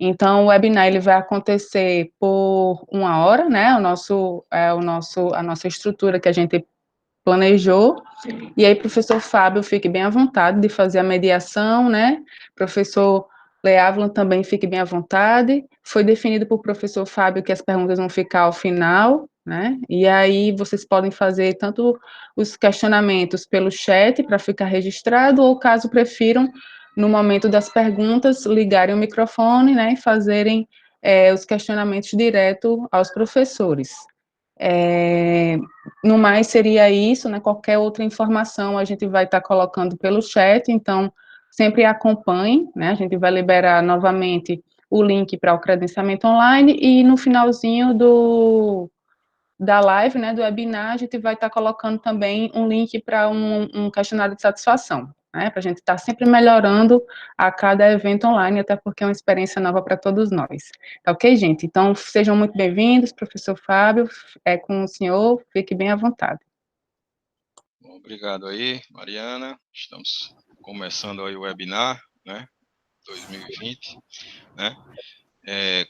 Então, o webinar ele vai acontecer por 1 hora, né? A nossa estrutura que a gente planejou. E aí, professor Fábio, fique bem à vontade de fazer a mediação, né? Professor Leávila também fique bem à vontade. Foi definido por professor Fábio que as perguntas vão ficar ao final, né? E aí vocês podem fazer tanto os questionamentos pelo chat para ficar registrado, ou caso prefiram, no momento das perguntas, ligarem o microfone, né, e fazerem os questionamentos direto aos professores. No mais, seria isso, né? Qualquer outra informação a gente vai estar colocando pelo chat, então sempre acompanhe, né? A gente vai liberar novamente o link para o credenciamento online e no finalzinho da live, né, do webinar, a gente vai estar colocando também um link para um questionário de satisfação, né, para a gente estar sempre melhorando a cada evento online, até porque é uma experiência nova para todos nós. Tá ok, gente? Então, sejam muito bem-vindos, professor Fábio, é com o senhor, fique bem à vontade. Bom, obrigado aí, Mariana. Estamos começando aí o webinar, né, 2020, né?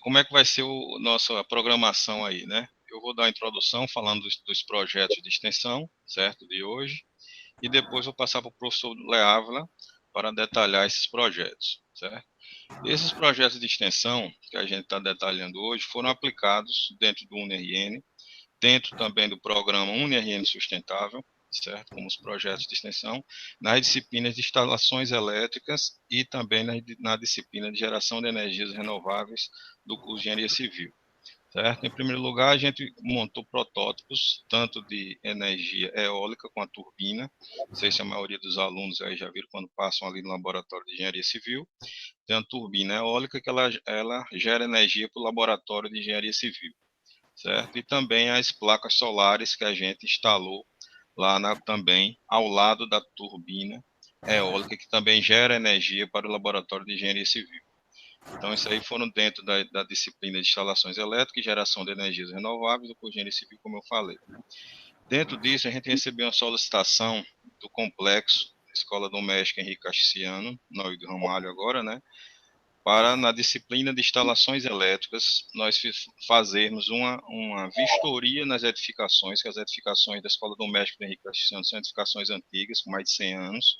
Como é que vai ser a programação aí, né? Eu vou dar a introdução falando dos projetos de extensão, certo, de hoje, e depois vou passar para o professor Leávila para detalhar esses projetos, certo? Esses projetos de extensão que a gente está detalhando hoje foram aplicados dentro do UniRN, dentro também do programa UniRN Sustentável, certo? Como os projetos de extensão, nas disciplinas de instalações elétricas e também na disciplina de geração de energias renováveis do curso de Engenharia Civil, certo? Em primeiro lugar, a gente montou protótipos, tanto de energia eólica com a turbina, não sei se a maioria dos alunos aí já viram quando passam ali no laboratório de Engenharia Civil, tem a turbina eólica que ela gera energia para o laboratório de Engenharia Civil, certo? E também as placas solares que a gente instalou lá também ao lado da turbina eólica, que também gera energia para o laboratório de engenharia civil. Então, isso aí foram dentro da disciplina de instalações elétricas e geração de energias renováveis do curso de engenharia civil, como eu falei. Dentro disso, a gente recebeu uma solicitação do complexo Escola Doméstica Henrique Caxiano, no do Ramalho agora, né? Para, na disciplina de instalações elétricas, nós fazermos uma vistoria nas edificações, que as edificações da Escola Doméstica do Henrique Caxiano são edificações antigas, com mais de 100 anos,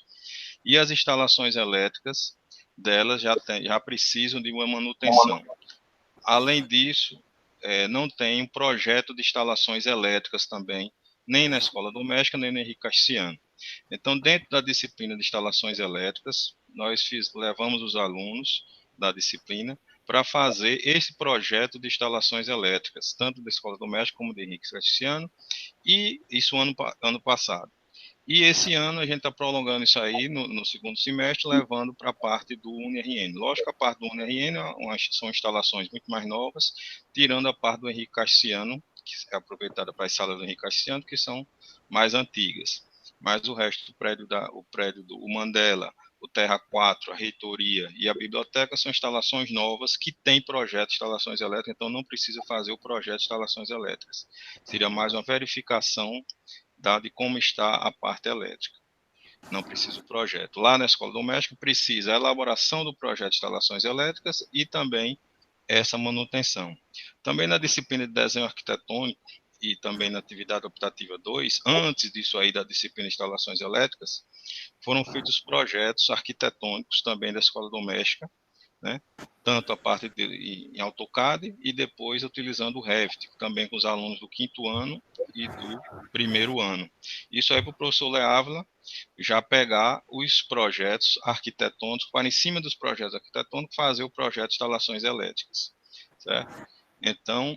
e as instalações elétricas delas já precisam de uma manutenção. Além disso, não tem um projeto de instalações elétricas também, nem na Escola Doméstica, nem no Henrique Caxiano. Então, dentro da disciplina de instalações elétricas, nós levamos os alunos da disciplina para fazer esse projeto de instalações elétricas, tanto da Escola Doméstica como do Henrique Caxiano, e isso ano passado. E esse ano a gente está prolongando isso aí no segundo semestre, levando para a parte do UniRN. Lógico que a parte do UniRN são instalações muito mais novas, tirando a parte do Henrique Caxiano, que é aproveitada para as salas do Henrique Caxiano, que são mais antigas. Mas o resto do prédio do Mandela, o Terra 4, a reitoria e a biblioteca são instalações novas que têm projeto de instalações elétricas, então não precisa fazer o projeto de instalações elétricas. Seria mais uma verificação de como está a parte elétrica. Não precisa o projeto. Lá na Escola Doméstica precisa a elaboração do projeto de instalações elétricas e também essa manutenção. Também na disciplina de desenho arquitetônico e também na atividade optativa 2, antes disso aí da disciplina de instalações elétricas, foram feitos projetos arquitetônicos também da Escola Doméstica, né? Tanto a parte em AutoCAD e depois utilizando o Revit, também com os alunos do 5º ano e do 1º ano. Isso aí para o professor Leávila já pegar os projetos arquitetônicos, para em cima dos projetos arquitetônicos fazer o projeto de instalações elétricas, certo? Então,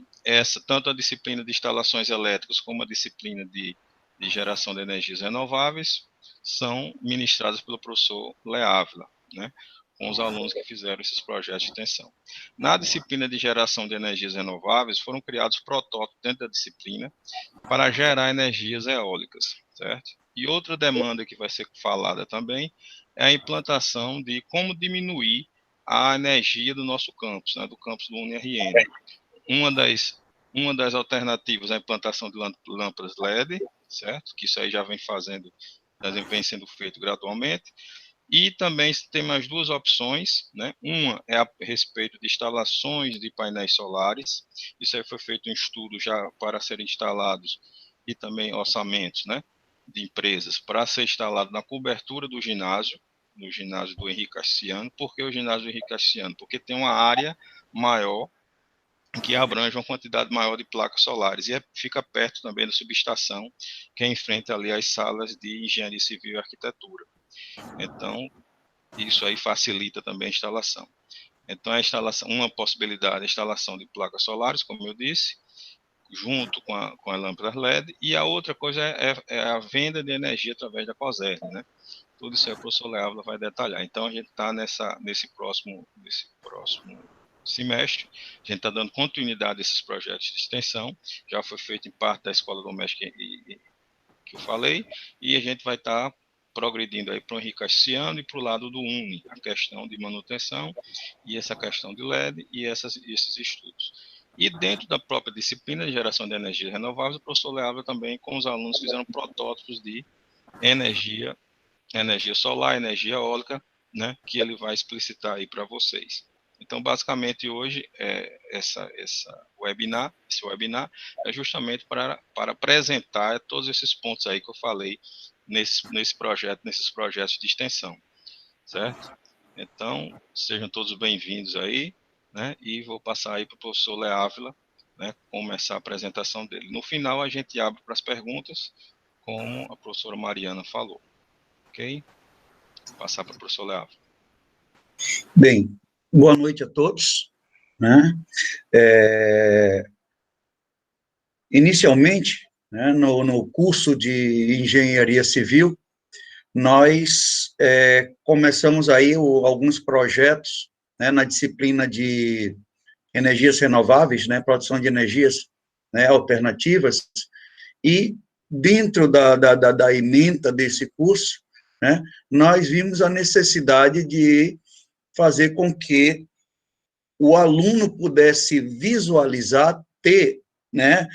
tanto a disciplina de instalações elétricas como a disciplina de geração de energias renováveis são ministradas pelo professor Leávila, né? Com os alunos que fizeram esses projetos de extensão. Na disciplina de geração de energias renováveis, foram criados protótipos dentro da disciplina para gerar energias eólicas, certo? E outra demanda que vai ser falada também é a implantação de como diminuir a energia do nosso campus, né, do campus do UniRN. Uma das alternativas é a implantação de lâmpadas LED, certo? Que isso aí já vem sendo feito gradualmente. E também tem mais duas opções, né? Uma é a respeito de instalações de painéis solares. Isso aí foi feito um estudo já para serem instalados e também orçamentos, né, de empresas para ser instalado na cobertura do ginásio, no ginásio do Henrique Cassiano. Por que o ginásio do Henrique Cassiano? Porque tem uma área maior que abrange uma quantidade maior de placas solares e fica perto também da subestação que é em frente ali às salas de engenharia civil e arquitetura. Então, isso aí facilita também a instalação. Então, a instalação, uma possibilidade é a instalação de placas solares, como eu disse, junto com a lâmpada LED, e a outra coisa é a venda de energia através da COSERN, né? Tudo isso aí o professor Leávila vai detalhar. Então, a gente está nesse próximo semestre, a gente está dando continuidade a esses projetos de extensão, já foi feito em parte da escola doméstica que eu falei, e a gente vai estar progredindo aí para o Henrique Cassiano e para o lado do UNE, a questão de manutenção e essa questão de LED e esses estudos. E dentro da própria disciplina de geração de energia renováveis, o professor Leávila também, com os alunos, fizeram protótipos de energia solar, energia eólica, né, que ele vai explicitar aí para vocês. Então, basicamente, hoje, esse webinar é justamente para apresentar todos esses pontos aí que eu falei nesses projetos de extensão, certo? Então, sejam todos bem-vindos aí, né, e vou passar aí para o professor Leávila, né, começar a apresentação dele. No final, a gente abre para as perguntas, como a professora Mariana falou, ok? Vou passar para o professor Leávila. Bem, boa noite a todos, né? Inicialmente, né, no curso de Engenharia Civil, nós começamos aí alguns projetos, né, na disciplina de energias renováveis, né, produção de energias, né, alternativas, e dentro da ementa desse curso, né, nós vimos a necessidade de fazer com que o aluno pudesse visualizar, ter, né,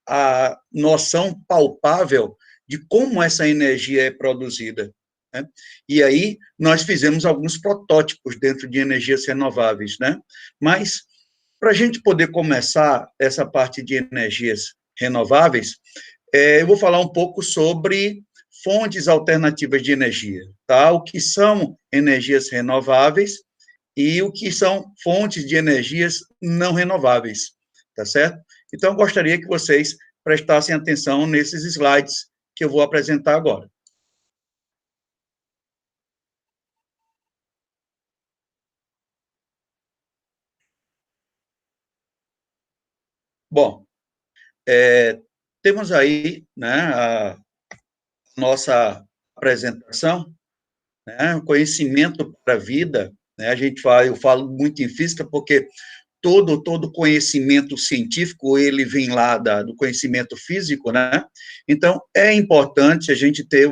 a noção palpável de como essa energia é produzida, né? E aí nós fizemos alguns protótipos dentro de energias renováveis, né? Mas para a gente poder começar essa parte de energias renováveis, eu vou falar um pouco sobre fontes alternativas de energia, tá? O que são energias renováveis e o que são fontes de energias não renováveis, tá certo? Então, eu gostaria que vocês prestassem atenção nesses slides que eu vou apresentar agora. Bom, temos aí, né, a nossa apresentação, né, conhecimento para a vida, né, eu falo muito em física porque todo conhecimento científico, ele vem lá do conhecimento físico, né? Então, é importante a gente ter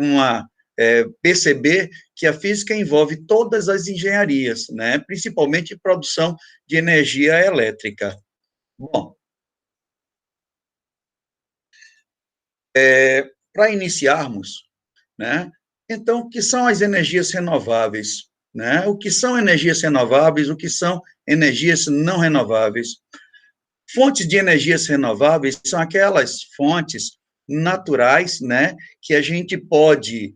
perceber que a física envolve todas as engenharias, né? Principalmente produção de energia elétrica. Bom, para iniciarmos, né? Então, o que são as energias renováveis? Né? O que são energias renováveis? O que são energias não renováveis? Fontes de energias renováveis são aquelas fontes naturais, né, que a gente pode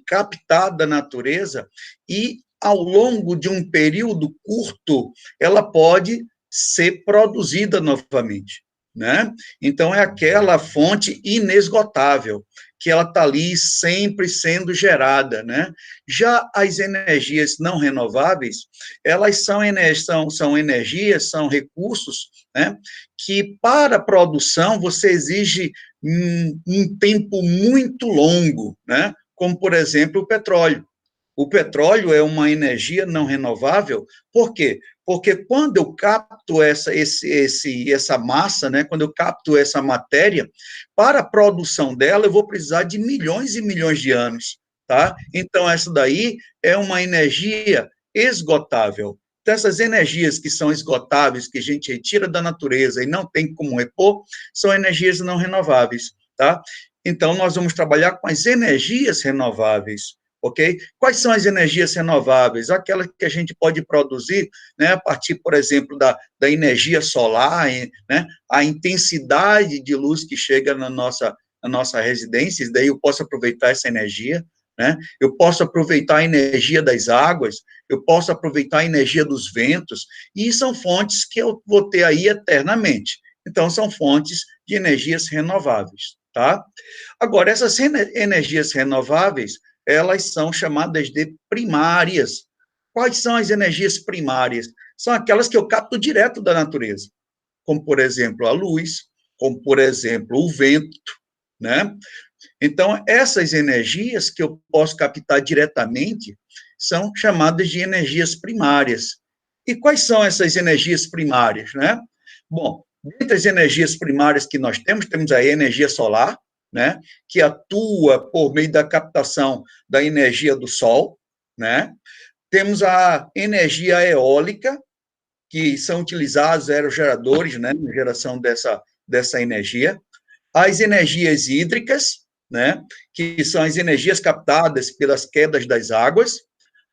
captar da natureza e, ao longo de um período curto, ela pode ser produzida novamente, né? Então, é aquela fonte inesgotável, que ela está ali sempre sendo gerada, né? Já as energias não renováveis, elas são energias, são recursos, né, que para a produção você exige um tempo muito longo, né, como, por exemplo, o petróleo. O petróleo é uma energia não renovável, por quê? Porque quando eu capto essa massa, né, quando eu capto essa matéria, para a produção dela, eu vou precisar de milhões e milhões de anos, tá? Então, essa daí é uma energia esgotável. Então, essas energias que são esgotáveis, que a gente retira da natureza e não tem como repor, são energias não renováveis, tá? Então, nós vamos trabalhar com as energias renováveis, ok? Quais são as energias renováveis? Aquelas que a gente pode produzir, né, a partir, por exemplo, da energia solar, né, a intensidade de luz que chega na nossa residência, e daí eu posso aproveitar essa energia, né? Eu posso aproveitar a energia das águas, eu posso aproveitar a energia dos ventos, e são fontes que eu vou ter aí eternamente. Então, são fontes de energias renováveis, tá? Agora, essas energias renováveis, elas são chamadas de primárias. Quais são as energias primárias? São aquelas que eu capto direto da natureza, como, por exemplo, a luz, como, por exemplo, o vento, né? Então, essas energias que eu posso captar diretamente são chamadas de energias primárias. E quais são essas energias primárias, né? Bom, dentre as energias primárias que nós temos a energia solar, né, que atua por meio da captação da energia do sol, né? Temos a energia eólica, que são utilizados aerogeradores, né, na geração dessa energia. As energias hídricas, né, que são as energias captadas pelas quedas das águas.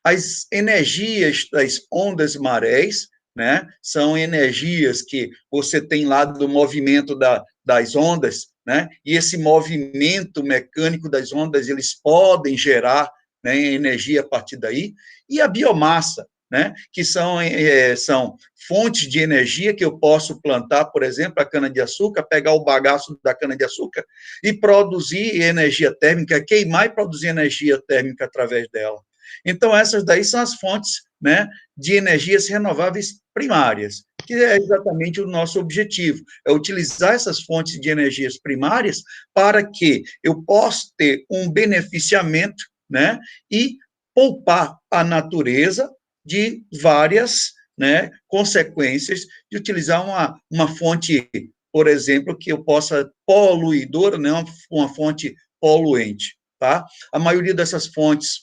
As energias das ondas marés, né, são energias que você tem lá do movimento das ondas, né, e esse movimento mecânico das ondas, eles podem gerar, né, energia a partir daí. E a biomassa, né, que são fontes de energia que eu posso plantar, por exemplo, a cana-de-açúcar, pegar o bagaço da cana-de-açúcar e produzir energia térmica, queimar e produzir energia térmica através dela. Então, essas daí são as fontes, né, de energias renováveis primárias, que é exatamente o nosso objetivo, é utilizar essas fontes de energias primárias para que eu possa ter um beneficiamento, né, e poupar a natureza de várias, né, consequências de utilizar uma fonte, por exemplo, que eu possa poluidora, né, uma fonte poluente, tá? A maioria dessas fontes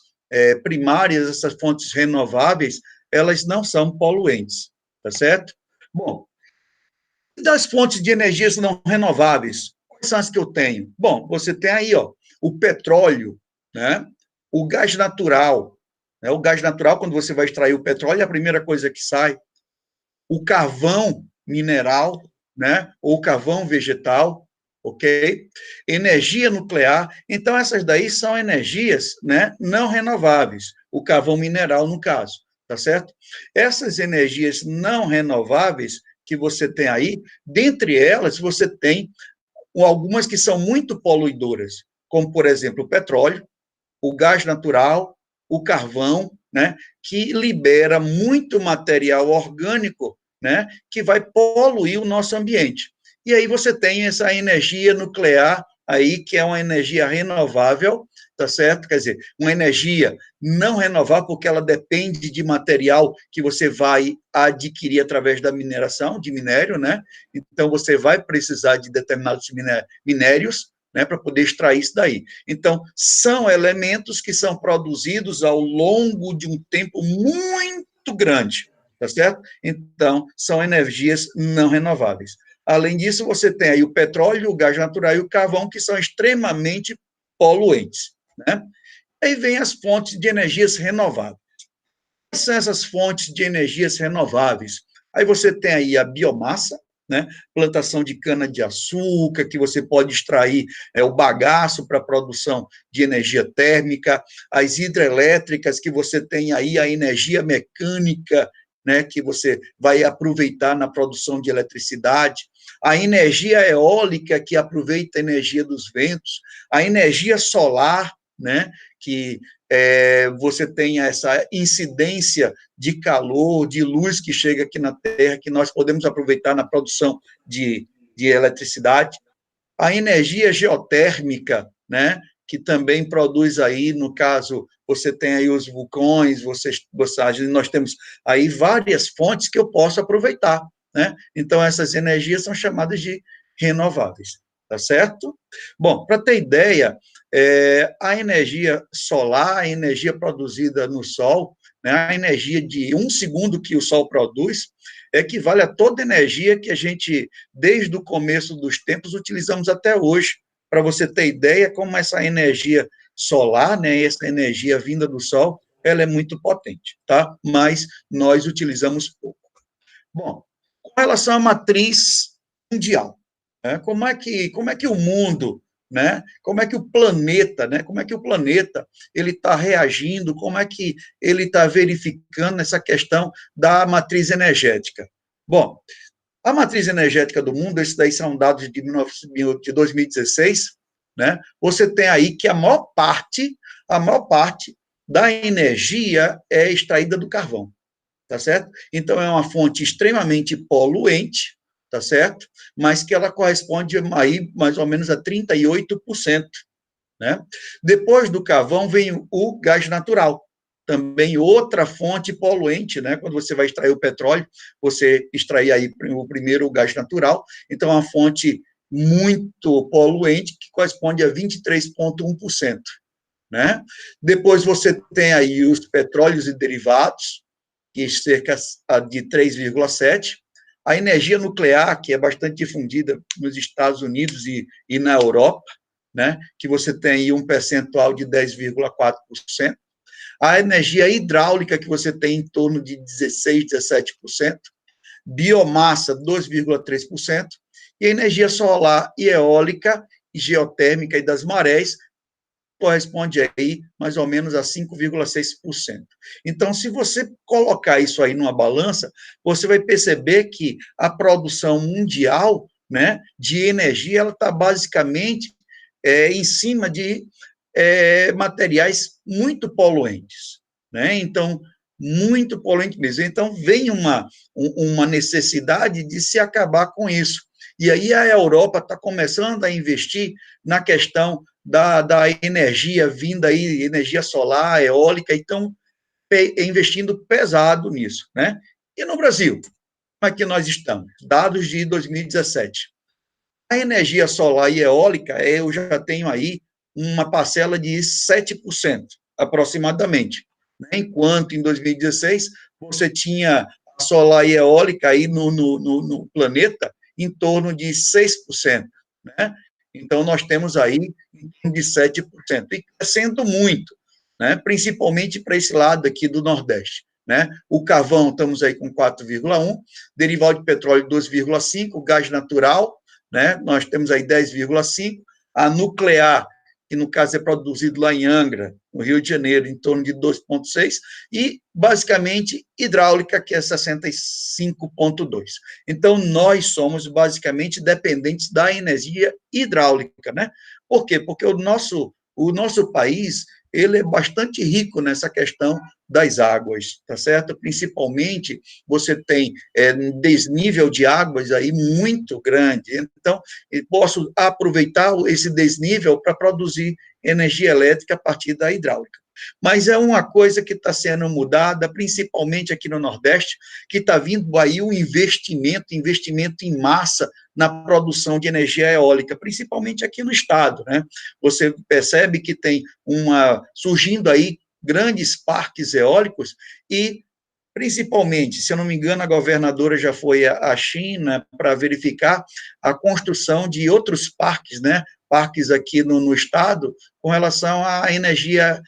primárias, essas fontes renováveis, elas não são poluentes, tá certo? Bom, das fontes de energias não renováveis, quais são as que eu tenho? Bom, você tem aí, ó, o petróleo, né? O gás natural, né? O gás natural, quando você vai extrair o petróleo, é a primeira coisa que sai. O carvão mineral, né? Ou carvão vegetal, ok? Energia nuclear. Então, essas daí são energias, né, não renováveis. O carvão mineral, no caso, tá certo? Essas energias não renováveis que você tem aí, dentre elas, você tem algumas que são muito poluidoras, como, por exemplo, o petróleo, o gás natural, o carvão, né, que libera muito material orgânico, né, que vai poluir o nosso ambiente. E aí você tem essa energia nuclear aí, que é uma energia renovável, tá certo? Quer dizer, uma energia não renovável, porque ela depende de material que você vai adquirir através da mineração, de minério, né? Então, você vai precisar de determinados minérios, né, para poder extrair isso daí. Então, são elementos que são produzidos ao longo de um tempo muito grande, tá certo? Então, são energias não renováveis. Além disso, você tem aí o petróleo, o gás natural e o carvão, que são extremamente poluentes, né? Aí vem as fontes de energias renováveis. Quais são essas fontes de energias renováveis? Aí você tem aí a biomassa, né? Plantação de cana-de-açúcar, que você pode extrair o bagaço para a produção de energia térmica, as hidrelétricas, que você tem aí a energia mecânica, né, que você vai aproveitar na produção de eletricidade, a energia eólica, que aproveita a energia dos ventos, a energia solar, né, que você tem essa incidência de calor, de luz que chega aqui na Terra, que nós podemos aproveitar na produção de eletricidade, a energia geotérmica, né, que também produz aí, no caso, você tem aí os vulcões, nós temos aí várias fontes que eu posso aproveitar, né? Então, essas energias são chamadas de renováveis, tá certo? Bom, para ter ideia, a energia solar, a energia produzida no Sol, né, a energia de 1 segundo que o Sol produz, equivale a toda a energia que a gente, desde o começo dos tempos, utilizamos até hoje, para você ter ideia como essa energia solar, né, essa energia vinda do sol, ela é muito potente, tá? Mas nós utilizamos pouco. Bom, com relação à matriz mundial, né, como é que o mundo, né, como é que o planeta, né, como é que o planeta ele está reagindo, como é que ele está verificando essa questão da matriz energética? Bom, a matriz energética do mundo, esses daí são dados de 2016, né? Você tem aí que a maior parte da energia é extraída do carvão, tá certo? Então, é uma fonte extremamente poluente, tá certo? Mas que ela corresponde aí mais ou menos a 38%, né? Depois do carvão vem o gás natural, também outra fonte poluente, né? Quando você vai extrair o petróleo, você extrai aí o primeiro o gás natural, então é uma fonte muito poluente, que corresponde a 23,1%, né? Depois você tem aí os petróleos e derivados, que é cerca de 3,7%, a energia nuclear, que é bastante difundida nos Estados Unidos e na Europa, né, que você tem aí um percentual de 10,4%, a energia hidráulica, que você tem em torno de 16%, 17%, biomassa, 2,3%, e a energia solar e eólica, e geotérmica e das marés, corresponde aí mais ou menos a 5,6%. Então, se você colocar isso aí numa balança, você vai perceber que a produção mundial, né, de energia, ela está basicamente em cima de materiais muito poluentes, né? Então, muito poluente mesmo. Então, vem uma necessidade de se acabar com isso. E aí a Europa está começando a investir na questão da energia vinda aí, energia solar, eólica, então investindo pesado nisso, né? E no Brasil, como é que nós estamos? Dados de 2017. A energia solar e eólica, eu já tenho aí uma parcela de 7%, aproximadamente, né? Enquanto em 2016 você tinha a solar e eólica aí no planeta em torno de 6%, né? Então, nós temos aí de 7%, e crescendo muito, né? Principalmente para esse lado aqui do Nordeste, né? O carvão, estamos aí com 4,1%, derivado de petróleo 2,5%, gás natural, né? Nós temos aí 10,5%, a nuclear, que no caso é produzido lá em Angra, no Rio de Janeiro, em torno de 2,6%, e basicamente hidráulica, que é 65,2%. Então, nós somos basicamente dependentes da energia hidráulica, né? Por quê? Porque o nosso país, ele é bastante rico nessa questão das águas, tá certo? Principalmente, você tem desnível de águas aí muito grande, então, eu posso aproveitar esse desnível para produzir energia elétrica a partir da hidráulica. Mas é uma coisa que está sendo mudada, principalmente aqui no Nordeste, que está vindo aí um investimento em massa na produção de energia eólica, principalmente aqui no estado, né? Você percebe que tem surgindo aí grandes parques eólicos e, principalmente, se eu não me engano, a governadora já foi à China para verificar a construção de outros parques, né? Parques aqui no estado, com relação à energia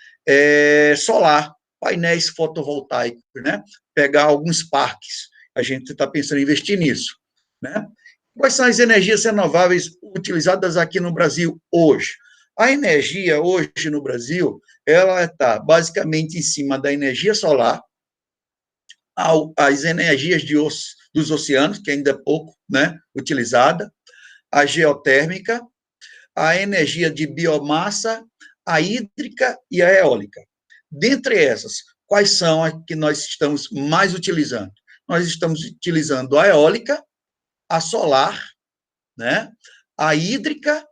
solar, painéis fotovoltaicos, né? Pegar alguns parques. A gente está pensando em investir nisso, né? Quais são as energias renováveis utilizadas aqui no Brasil hoje? A energia hoje no Brasil, ela está basicamente em cima da energia solar, as energias dos oceanos, que ainda é pouco, né, utilizada, a geotérmica, a energia de biomassa, a hídrica e a eólica. Dentre essas, quais são as que nós estamos mais utilizando? Nós estamos utilizando a eólica, a solar, né, a hídrica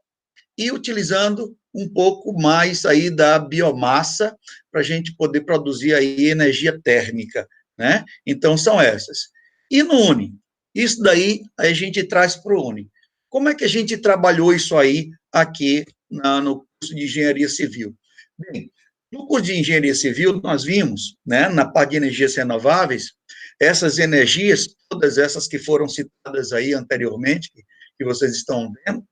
e utilizando um pouco mais aí da biomassa para a gente poder produzir aí energia térmica, né? Então, são essas. E no UNE? Isso daí a gente traz para o UNE. Como é que a gente trabalhou isso aí aqui no curso de Engenharia Civil? Bem, no curso de Engenharia Civil, nós vimos, né, na parte de energias renováveis, essas energias, todas essas que foram citadas aí anteriormente, que vocês estão vendo,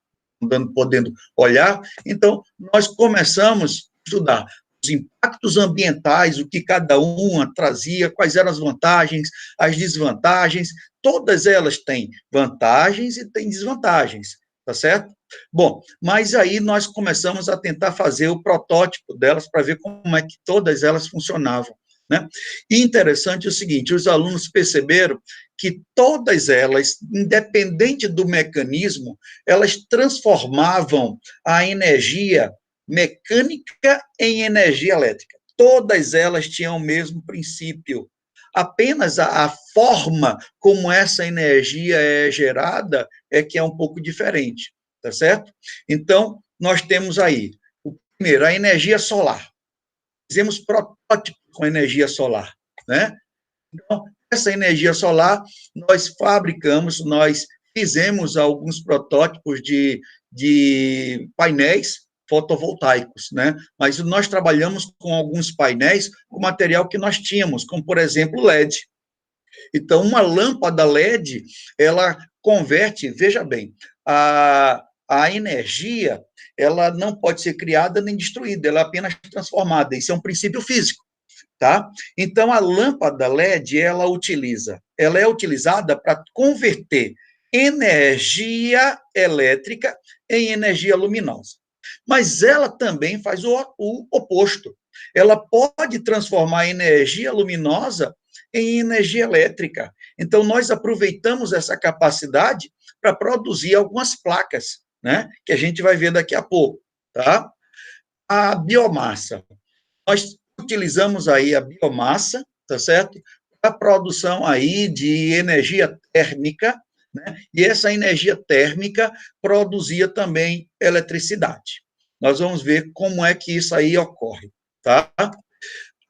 podendo olhar. Então, nós começamos a estudar os impactos ambientais, o que cada uma trazia, quais eram as vantagens, as desvantagens, todas elas têm vantagens e têm desvantagens, tá certo? Bom, mas aí nós começamos a tentar fazer o protótipo delas para ver como é que todas elas funcionavam, né? E interessante é o seguinte, os alunos perceberam que todas elas, independente do mecanismo, elas transformavam a energia mecânica em energia elétrica. Todas elas tinham o mesmo princípio. Apenas a forma como essa energia é gerada é que é um pouco diferente, tá certo? Então, nós temos aí, primeiro, a energia solar. Fizemos protótipos com energia solar, né? Então, essa energia solar, nós fabricamos, nós fizemos alguns protótipos de painéis fotovoltaicos, né? Mas nós trabalhamos com alguns painéis com material que nós tínhamos, como, por exemplo, LED. Então, uma lâmpada LED, ela converte, veja bem, a energia, ela não pode ser criada nem destruída, ela é apenas transformada. Isso é um princípio físico. Tá? Então, a lâmpada LED, ela é utilizada para converter energia elétrica em energia luminosa. Mas ela também faz o oposto. Ela pode transformar a energia luminosa em energia elétrica. Então, nós aproveitamos essa capacidade para produzir algumas placas, né? Que a gente vai ver daqui a pouco, tá? A biomassa. Nós utilizamos aí a biomassa, tá certo? Para a produção aí de energia térmica, né? E essa energia térmica produzia também eletricidade. Nós vamos ver como é que isso aí ocorre, tá?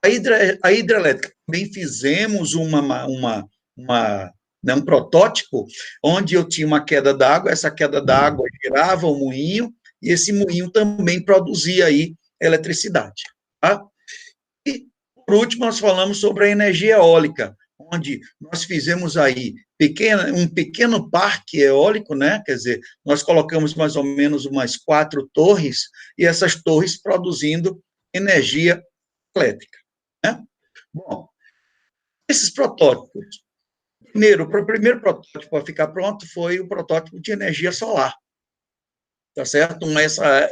A hidrelétrica, também fizemos né, um protótipo onde eu tinha uma queda d'água, essa queda d'água girava o moinho, e esse moinho também produzia aí eletricidade, tá? E, por último, nós falamos sobre a energia eólica, onde nós fizemos aí um pequeno parque eólico, né? Quer dizer, nós colocamos mais ou menos umas 4 torres, e essas torres produzindo energia elétrica, né? Bom, esses protótipos, o primeiro protótipo a ficar pronto foi o protótipo de energia solar, tá certo?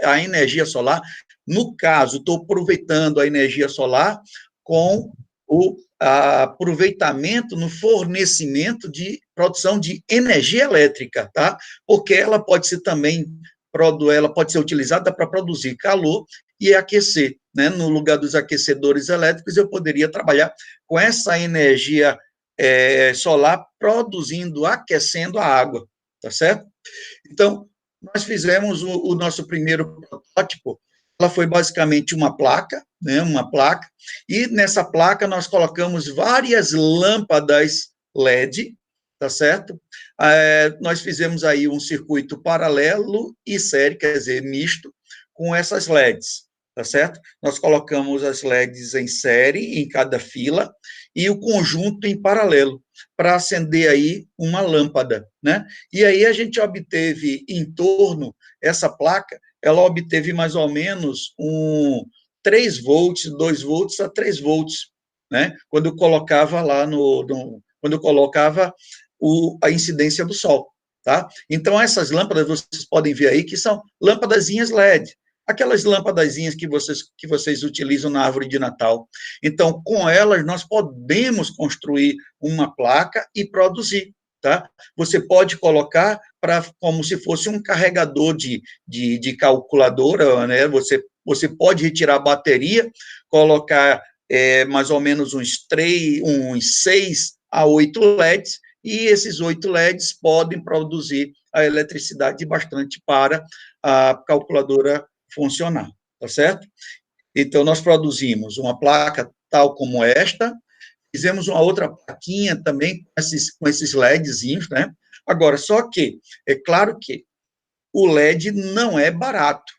A energia solar, no caso, estou aproveitando a energia solar com o aproveitamento no fornecimento de produção de energia elétrica, tá? Porque ela pode ser também, ela pode ser utilizada para produzir calor e aquecer, né? No lugar dos aquecedores elétricos, eu poderia trabalhar com essa energia solar produzindo, aquecendo a água, tá certo? Então, nós fizemos o nosso primeiro protótipo, ela foi basicamente uma placa, né, e nessa placa nós colocamos várias lâmpadas LED, tá certo? Nós fizemos aí um circuito paralelo e série, quer dizer, misto, com essas LEDs, tá certo? Nós colocamos as LEDs em série, em cada fila, e o conjunto em paralelo, para acender aí uma lâmpada, né? E aí a gente obteve em torno, essa placa, ela obteve mais ou menos 3 volts, 2 volts a 3 volts, né? Quando eu colocava lá quando eu colocava a incidência do sol, tá? Então, essas lâmpadas, vocês podem ver aí, que são lâmpadazinhas LED, aquelas lâmpadazinhas que vocês utilizam na árvore de Natal. Então, com elas, nós podemos construir uma placa e produzir, tá? Você pode colocar como se fosse um carregador de calculadora, né? Você pode retirar a bateria, colocar mais ou menos uns 6 a 8 LEDs, e esses 8 LEDs podem produzir a eletricidade bastante para a calculadora funcionar, tá certo? Então, nós produzimos uma placa tal como esta, fizemos uma outra plaquinha também com esses LEDzinhos, né? Agora, só que, é claro que o LED não é barato,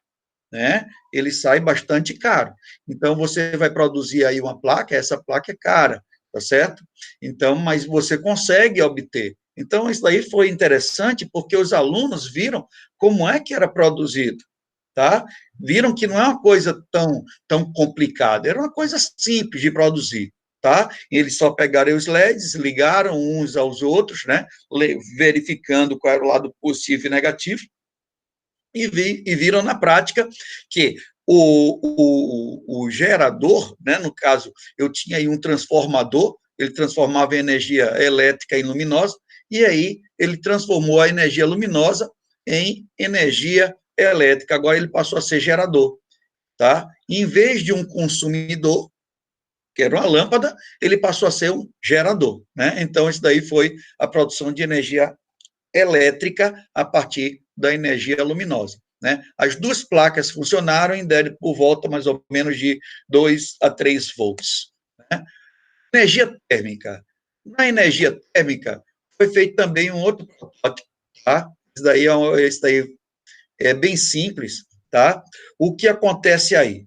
né? Ele sai bastante caro. Então, você vai produzir aí uma placa, essa placa é cara, tá certo? Então, mas você consegue obter. Então, isso daí foi interessante, porque os alunos viram como é que era produzido, tá? Viram que não é uma coisa tão complicada, era uma coisa simples de produzir, tá? Eles só pegaram os LEDs, ligaram uns aos outros, né? Verificando qual era o lado positivo e negativo, e viram na prática que o gerador, né, no caso, eu tinha aí um transformador, ele transformava a energia elétrica em luminosa, e aí ele transformou a energia luminosa em energia elétrica. Agora ele passou a ser gerador, tá? Em vez de um consumidor, que era uma lâmpada, ele passou a ser um gerador, né? Então, isso daí foi a produção de energia elétrica a partir da energia luminosa, né? As duas placas funcionaram e deram por volta mais ou menos de 2 a 3 volts, né? Energia térmica. Na energia térmica, foi feito também um outro protótipo, tá? Esse daí é bem simples, tá? O que acontece aí?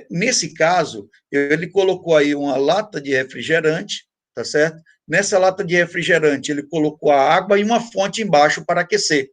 Nesse caso, ele colocou aí uma lata de refrigerante, tá certo? Nessa lata de refrigerante, ele colocou a água e uma fonte embaixo para aquecer,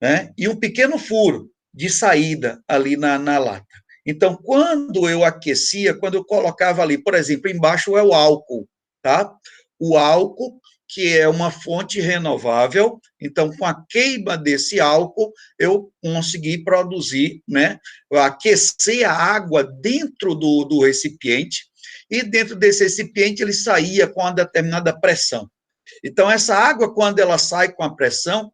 né? E um pequeno furo de saída ali na lata. Então, quando eu aquecia, quando eu colocava ali, por exemplo, embaixo é o álcool, tá? O álcool, que é uma fonte renovável, então, com a queima desse álcool, eu consegui produzir, né? Aquecer a água dentro do recipiente, e dentro desse recipiente ele saía com uma determinada pressão. Então, essa água, quando ela sai com a pressão,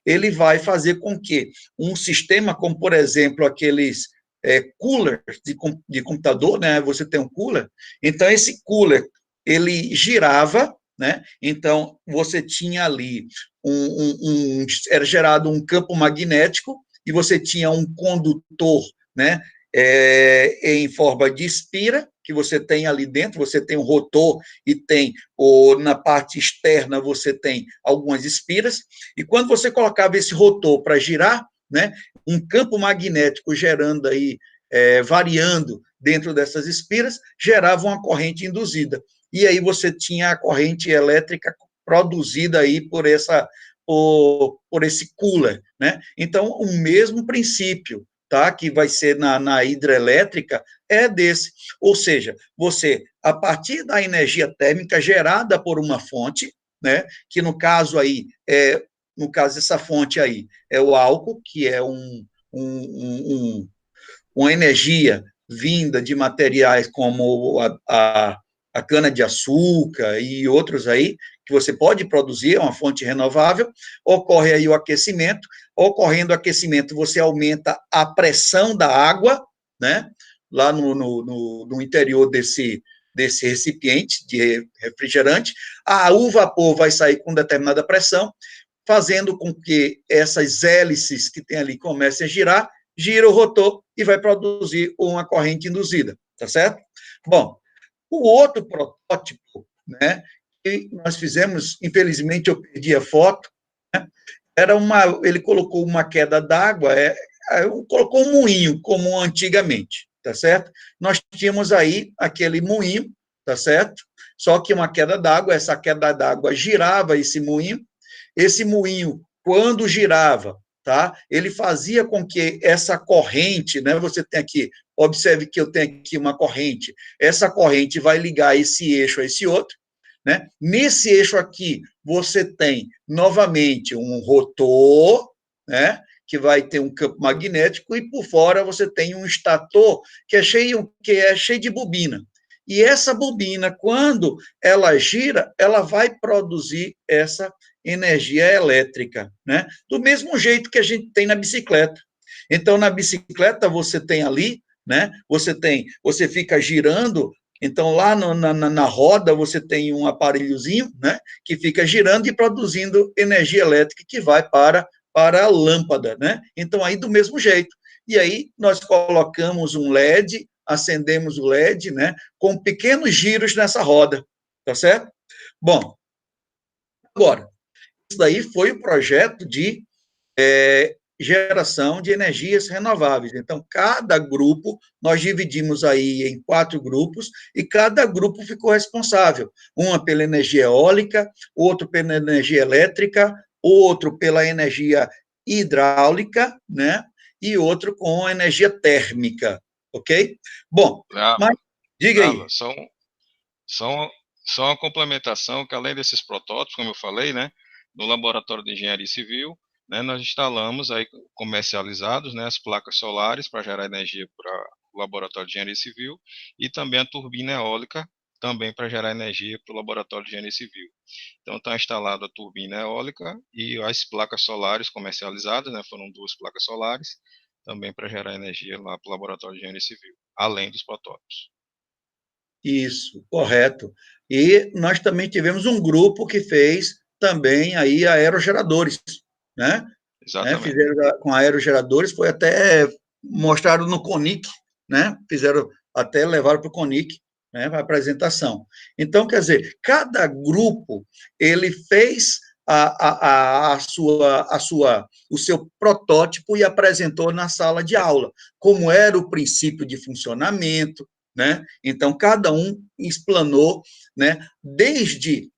ele vai fazer com que um sistema, como, por exemplo, aqueles coolers de computador, né? Você tem um cooler, então esse cooler, ele girava, né? Então, você tinha ali era gerado um campo magnético e você tinha um condutor, né? Em forma de espira, que você tem ali dentro, você tem um rotor e tem, na parte externa, você tem algumas espiras, e quando você colocava esse rotor para girar, né, um campo magnético gerando aí, variando dentro dessas espiras, gerava uma corrente induzida. E aí você tinha a corrente elétrica produzida aí por esse cooler, né? Então, o mesmo princípio, tá? Que vai ser na hidrelétrica, é desse. Ou seja, você, a partir da energia térmica gerada por uma fonte, né? Que no caso aí, essa fonte aí é o álcool, que é uma energia vinda de materiais como a cana-de-açúcar e outros aí, que você pode produzir, é uma fonte renovável, ocorre aí o aquecimento, ocorrendo o aquecimento, você aumenta a pressão da água, né, lá no interior desse recipiente de refrigerante, o vapor vai sair com determinada pressão, fazendo com que essas hélices que tem ali comecem a girar, gira o rotor e vai produzir uma corrente induzida, tá certo? Bom, o outro protótipo, né, que nós fizemos, infelizmente eu perdi a foto, né, ele colocou uma queda d'água, colocou um moinho, como antigamente, tá certo? Nós tínhamos aí aquele moinho, tá certo? Só que uma queda d'água, essa queda d'água girava esse moinho, quando girava, tá? Ele fazia com que essa corrente, né? Você tem aqui, observe que eu tenho aqui uma corrente, essa corrente vai ligar esse eixo a esse outro, né? Nesse eixo aqui, você tem, novamente, um rotor, né? Que vai ter um campo magnético, e por fora você tem um estator que é cheio de bobina. E essa bobina, quando ela gira, ela vai produzir essa energia elétrica, né? Do mesmo jeito que a gente tem na bicicleta. Então, na bicicleta, você tem ali, né? Você fica girando, então lá na roda você tem um aparelhozinho, né? Que fica girando e produzindo energia elétrica que vai para a lâmpada, né? Então, aí do mesmo jeito. E aí nós colocamos um LED, acendemos o LED, né? Com pequenos giros nessa roda, tá certo? Bom, agora, isso daí foi o projeto de geração de energias renováveis. Então, cada grupo, nós dividimos aí em 4 grupos, e cada grupo ficou responsável. Uma pela energia eólica, outro pela energia elétrica, outro pela energia hidráulica, né? E outro com energia térmica, ok? Bom, mas diga aí. Só uma complementação, que além desses protótipos, como eu falei, né, no Laboratório de Engenharia Civil, né, nós instalamos aí comercializados, né, as placas solares para gerar energia para o Laboratório de Engenharia Civil, e também a turbina eólica, também para gerar energia para o Laboratório de Engenharia Civil. Então está instalada a turbina eólica e as placas solares comercializadas, né, foram 2 placas solares, também para gerar energia lá para o Laboratório de Engenharia Civil, além dos protótipos. Isso, correto. E nós também tivemos um grupo que fez também aí aerogeradores, né? Exatamente. Fizeram com aerogeradores, foi até mostrado no CONIC, né? Fizeram até levaram para o CONIC, né? Para apresentação. Então, quer dizer, cada grupo ele fez o seu protótipo e apresentou na sala de aula, como era o princípio de funcionamento, né? Então, cada um explanou, né? Desde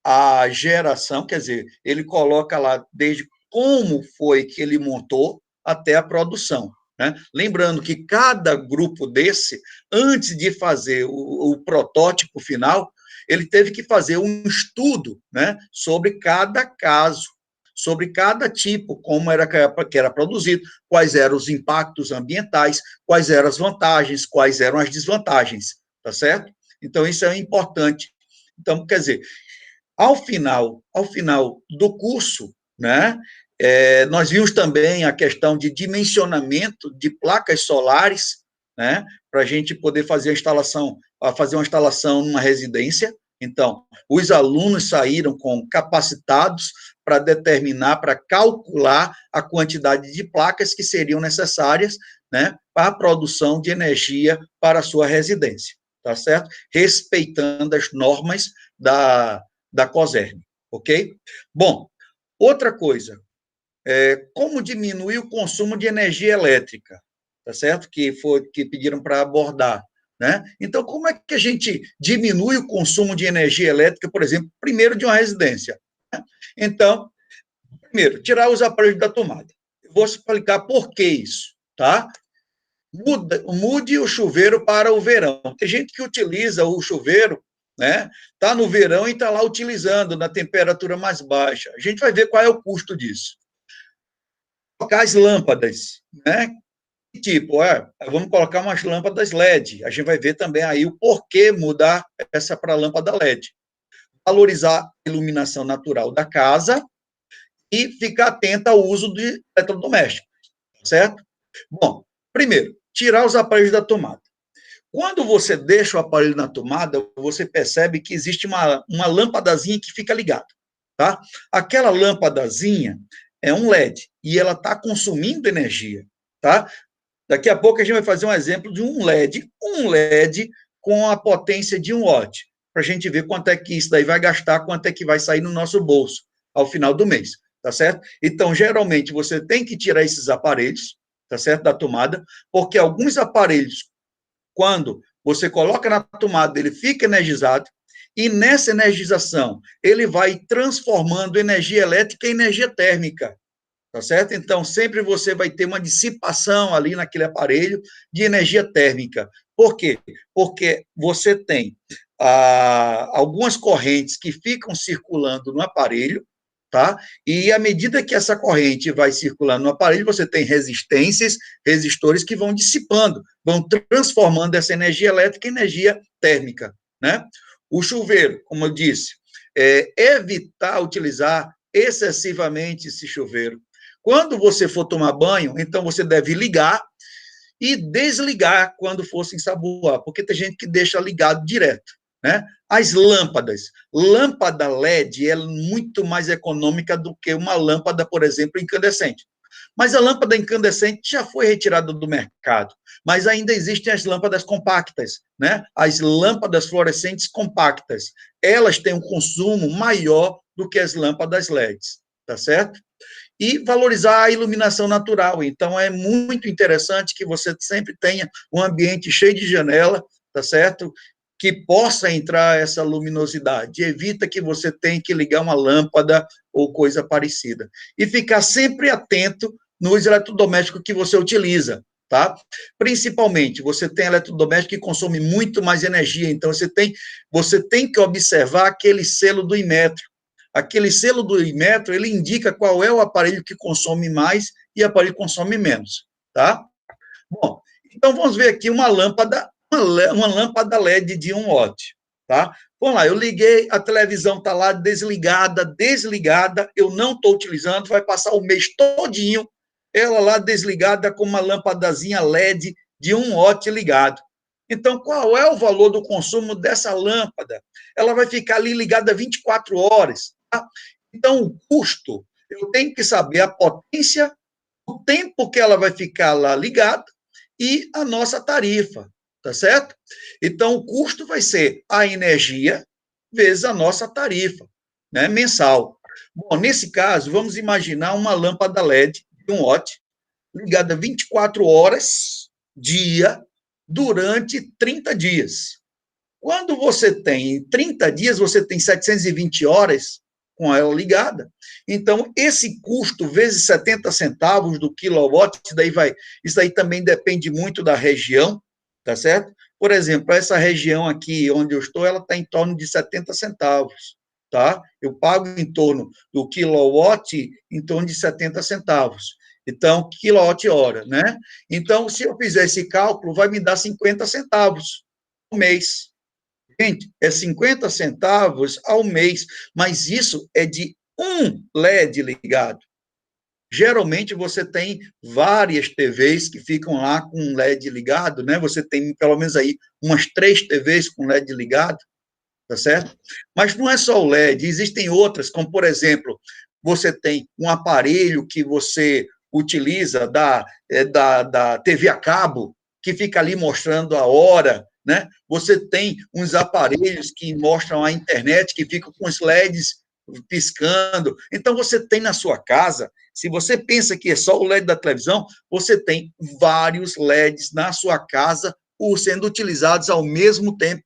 a geração, quer dizer, ele coloca lá desde como foi que ele montou até a produção, né? Lembrando que cada grupo desse, antes de fazer o protótipo final, ele teve que fazer um estudo, né, sobre cada caso, sobre cada tipo, como era que era produzido, quais eram os impactos ambientais, quais eram as vantagens, quais eram as desvantagens, tá certo? Então, isso é importante. Então, quer dizer, ao final do curso, né, nós vimos também a questão de dimensionamento de placas solares, né, para a gente poder fazer uma instalação numa residência. Então, os alunos saíram capacitados para determinar, para calcular a quantidade de placas que seriam necessárias, né, para a produção de energia para a sua residência, tá certo? Respeitando as normas da COSERN, ok? Bom, outra coisa, como diminuir o consumo de energia elétrica, tá certo? Que pediram para abordar, né? Então, como é que a gente diminui o consumo de energia elétrica, por exemplo, primeiro de uma residência? Né? Então, primeiro, tirar os aparelhos da tomada. Eu vou explicar por que isso, tá? Mude o chuveiro para o verão. Tem gente que utiliza o chuveiro, né? Tá no verão e está lá utilizando na temperatura mais baixa. A gente vai ver qual é o custo disso. Colocar as lâmpadas, né? Tipo, vamos colocar umas lâmpadas LED. A gente vai ver também aí o porquê mudar essa para lâmpada LED. Valorizar a iluminação natural da casa e ficar atento ao uso de eletrodomésticos, certo? Bom, primeiro, tirar os aparelhos da tomada. Quando você deixa o aparelho na tomada, você percebe que existe uma lâmpadazinha que fica ligada, tá? Aquela lâmpadazinha é um LED e ela está consumindo energia, tá? Daqui a pouco a gente vai fazer um exemplo de um LED com a potência de 1 watt, para a gente ver quanto é que isso daí vai gastar, quanto é que vai sair no nosso bolso ao final do mês, tá certo? Então, geralmente, você tem que tirar esses aparelhos, tá certo, da tomada, porque alguns aparelhos, quando você coloca na tomada, ele fica energizado, e nessa energização, ele vai transformando energia elétrica em energia térmica, tá certo? Então, sempre você vai ter uma dissipação ali naquele aparelho de energia térmica. Por quê? Porque você tem algumas correntes que ficam circulando no aparelho, tá? E à medida que essa corrente vai circulando no aparelho, você tem resistores que vão dissipando, vão transformando essa energia elétrica em energia térmica, né? O chuveiro, como eu disse, evitar utilizar excessivamente esse chuveiro. Quando você for tomar banho, então você deve ligar e desligar quando for se ensaboar, porque tem gente que deixa ligado direto, né? As lâmpada LED é muito mais econômica do que uma lâmpada, por exemplo, incandescente. Mas a lâmpada incandescente já foi retirada do mercado, mas ainda existem as lâmpadas compactas, né? As lâmpadas fluorescentes compactas. Elas têm um consumo maior do que as lâmpadas LEDs, tá certo? e valorizar a iluminação natural. Então, é muito interessante que você sempre tenha um ambiente cheio de janela, tá certo? Que possa entrar essa luminosidade. Evita que você tenha que ligar uma lâmpada ou coisa parecida. E ficar sempre atento nos eletrodomésticos que você utiliza, tá? Principalmente, você tem eletrodoméstico que consome muito mais energia, então você tem que observar aquele selo do Inmetro. Aquele selo do Inmetro, ele indica qual é o aparelho que consome mais e o aparelho que consome menos, tá? Bom, então vamos ver aqui uma lâmpada LED de 1 watt, tá? Vamos lá, eu liguei, a televisão está lá desligada, eu não estou utilizando, vai passar o mês todinho, ela lá desligada com uma lâmpadazinha LED de 1 watt ligado. Então, qual é o valor do consumo dessa lâmpada? Ela vai ficar ali ligada 24 horas, tá? Então, o custo, eu tenho que saber a potência, o tempo que ela vai ficar lá ligada e a nossa tarifa, tá certo? Então, o custo vai ser a energia vezes a nossa tarifa, né, mensal. Bom, nesse caso, vamos imaginar uma lâmpada LED de 1 watt, ligada 24 horas, dia, durante 30 dias. Quando você tem 30 dias, você tem 720 horas com ela ligada. Então, esse custo vezes 70 centavos do quilowatt, isso daí também depende muito da região, tá certo? Por exemplo, essa região aqui onde eu estou, ela está em torno de 70 centavos, tá? Eu pago em torno do quilowatt, em torno de 70 centavos. Então, quilowatt-hora, né? Então, se eu fizer esse cálculo, vai me dar 50 centavos por mês. Gente, é 50 centavos ao mês, mas isso é de um LED ligado. Geralmente você tem várias TVs que ficam lá com LED ligado, né? Você tem pelo menos aí umas 3 TVs com LED ligado, tá certo? Mas não é só o LED, existem outras, como por exemplo, você tem um aparelho que você utiliza da TV a cabo, que fica ali mostrando a hora, né? Você tem uns aparelhos que mostram a internet, que ficam com os LEDs piscando. Então, você tem na sua casa, se você pensa que é só o LED da televisão, você tem vários LEDs na sua casa sendo utilizados ao mesmo tempo,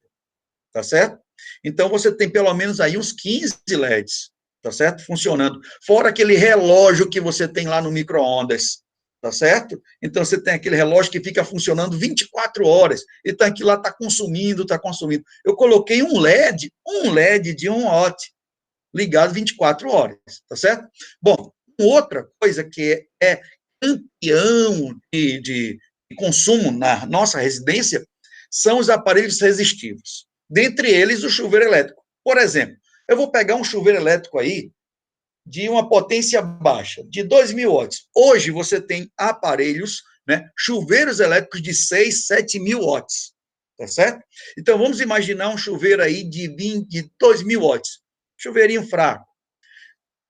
tá certo? Então, você tem pelo menos aí uns 15 LEDs, tá certo? Funcionando. Fora aquele relógio que você tem lá no micro-ondas, tá certo? Então, você tem aquele relógio que fica funcionando 24 horas, e tá aqui lá, está consumindo. Eu coloquei um LED de 1 watt, ligado 24 horas, tá certo? Bom, outra coisa que é campeão de consumo na nossa residência são os aparelhos resistivos. Dentre eles, o chuveiro elétrico. Por exemplo, eu vou pegar um chuveiro elétrico aí de uma potência baixa, de 2.000 watts. Hoje você tem aparelhos, né, chuveiros elétricos de 6, 7.000 watts, tá certo? Então, vamos imaginar um chuveiro aí de 2.000 watts, chuveirinho fraco,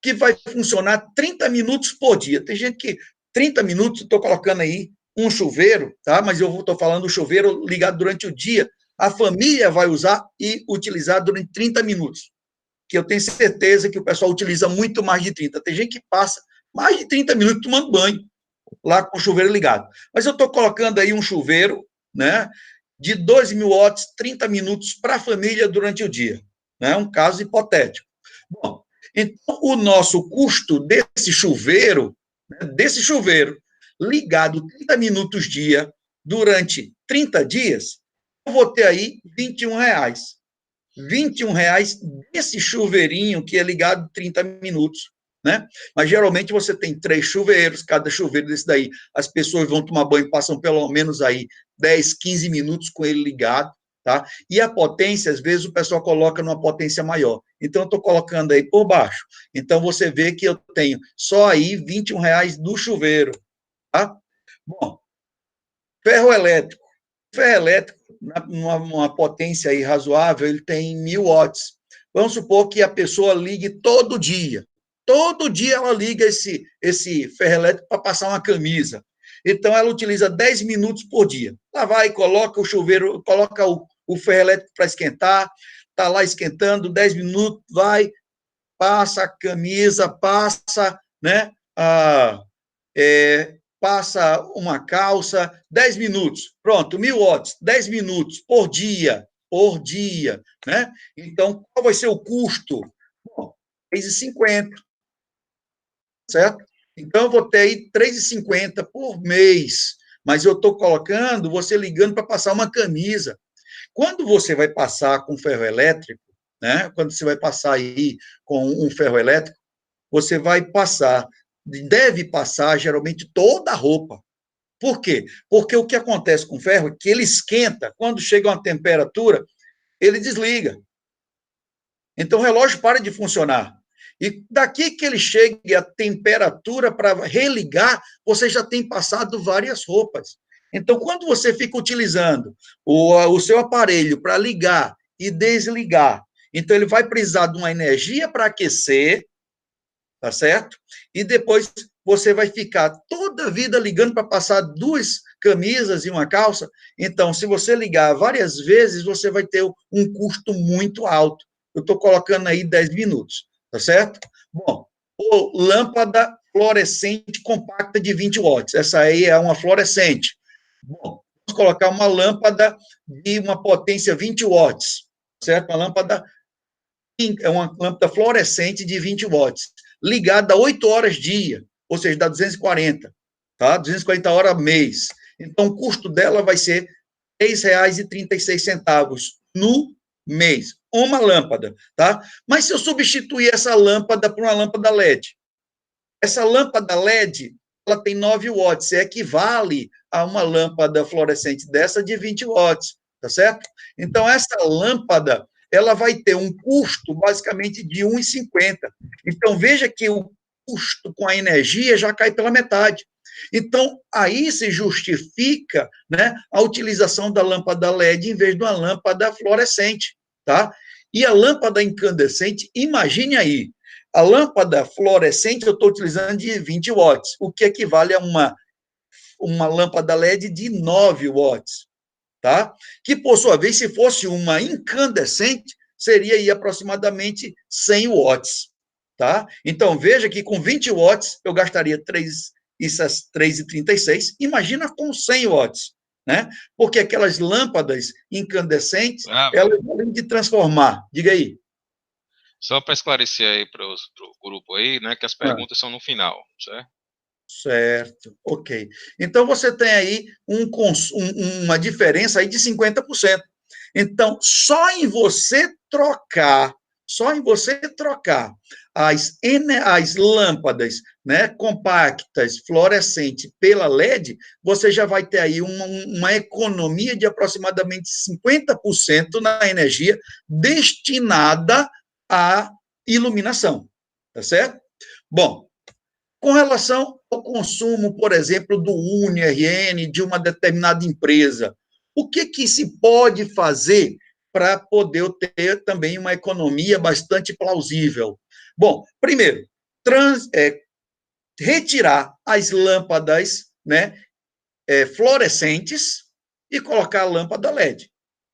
que vai funcionar 30 minutos por dia. Tem gente que 30 minutos, estou colocando aí um chuveiro, tá? Mas eu estou falando do chuveiro ligado durante o dia. A família vai usar e utilizar durante 30 minutos, que eu tenho certeza que o pessoal utiliza muito mais de 30. Tem gente que passa mais de 30 minutos tomando banho, lá com o chuveiro ligado. Mas eu estou colocando aí um chuveiro, né, de 2.000 watts, 30 minutos para a família durante o dia. Né? Um caso hipotético. Bom, então, o nosso custo desse chuveiro, ligado 30 minutos dia, durante 30 dias, eu vou ter aí R$21. R$21 desse chuveirinho que é ligado 30 minutos, né? Mas geralmente você tem 3 chuveiros, cada chuveiro desse daí, as pessoas vão tomar banho, passam pelo menos aí 10, 15 minutos com ele ligado, tá? E a potência, às vezes o pessoal coloca numa potência maior. Então, eu estou colocando aí por baixo. Então, você vê que eu tenho só aí R$21 do chuveiro, tá? Bom, ferro elétrico. Ferro elétrico, numa potência aí razoável, ele tem 1.000 watts. Vamos supor que a pessoa ligue todo dia. Todo dia ela liga esse ferro elétrico para passar uma camisa. Então, ela utiliza 10 minutos por dia. Lá vai, coloca o chuveiro, coloca o ferro elétrico para esquentar, está lá esquentando, 10 minutos, vai, passa a camisa, passa, né? passa uma calça, 10 minutos, pronto, 1.000 watts, 10 minutos por dia, né? Então, qual vai ser o custo? Bom, 3,50, certo? Então, eu vou ter aí 3,50 por mês, mas eu estou colocando você ligando para passar uma camisa. Quando você vai passar com ferro elétrico, né? Quando você vai passar aí com um ferro elétrico, você vai passar, deve passar geralmente toda a roupa. Por quê? Porque o que acontece com o ferro é que ele esquenta, quando chega a uma temperatura, ele desliga. Então o relógio para de funcionar. E daqui que ele chegue a temperatura para religar, você já tem passado várias roupas. Então, quando você fica utilizando o seu aparelho para ligar e desligar, então ele vai precisar de uma energia para aquecer, tá certo? E depois você vai ficar toda a vida ligando para passar 2 camisas e uma calça. Então, se você ligar várias vezes, você vai ter um custo muito alto. Eu estou colocando aí 10 minutos, tá certo? Bom, lâmpada fluorescente compacta de 20 watts. Essa aí é uma fluorescente. Bom, vamos colocar uma lâmpada de uma potência 20 watts, certo? É uma lâmpada fluorescente de 20 watts, ligada a 8 horas dia, ou seja, dá 240, tá? 240 horas mês. Então, o custo dela vai ser R$ 3,36 no mês. Uma lâmpada, tá? Mas se eu substituir essa lâmpada por uma lâmpada LED, essa lâmpada LED, ela tem 9 watts, equivale a uma lâmpada fluorescente dessa de 20 watts, tá certo? Então, essa lâmpada, ela vai ter um custo, basicamente, de R$ 1,50. Então, veja que o custo com a energia já cai pela metade. Então, aí se justifica, né, a utilização da lâmpada LED em vez de uma lâmpada fluorescente, tá? E a lâmpada incandescente, imagine aí, a lâmpada fluorescente eu estou utilizando de 20 watts, o que equivale a uma lâmpada LED de 9 watts, tá? Que, por sua vez, se fosse uma incandescente, seria aí aproximadamente 100 watts, tá? Então, veja que com 20 watts eu gastaria 3,36, imagina com 100 watts, né? Porque aquelas lâmpadas incandescentes, elas além de transformar, diga aí. Só para esclarecer aí para o grupo aí, né, que as perguntas são no final, certo? Certo, ok. Então, você tem aí uma diferença aí de 50%. Então, só em você trocar as lâmpadas, né, compactas, fluorescente pela LED, você já vai ter aí uma economia de aproximadamente 50% na energia destinada à iluminação, tá certo? Bom, com relação ao consumo, por exemplo, do UniRN de uma determinada empresa, o que se pode fazer para poder ter também uma economia bastante plausível? Bom, primeiro, retirar as lâmpadas, né, fluorescentes e colocar a lâmpada LED,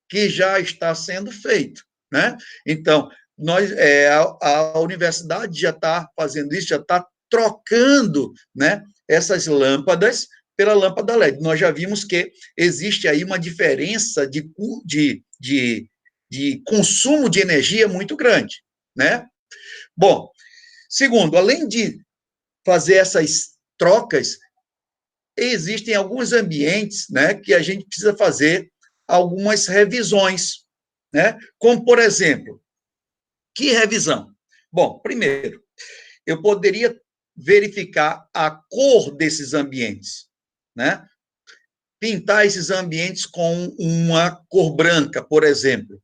que já está sendo feito, né? Então, a universidade já está fazendo isso, já está trocando, né, essas lâmpadas pela lâmpada LED. Nós já vimos que existe aí uma diferença de consumo de energia muito grande, né? Bom, segundo, além de fazer essas trocas, existem alguns ambientes, né, que a gente precisa fazer algumas revisões, né? Como, por exemplo, que revisão? Bom, primeiro, eu poderia verificar a cor desses ambientes, né? Pintar esses ambientes com uma cor branca, por exemplo.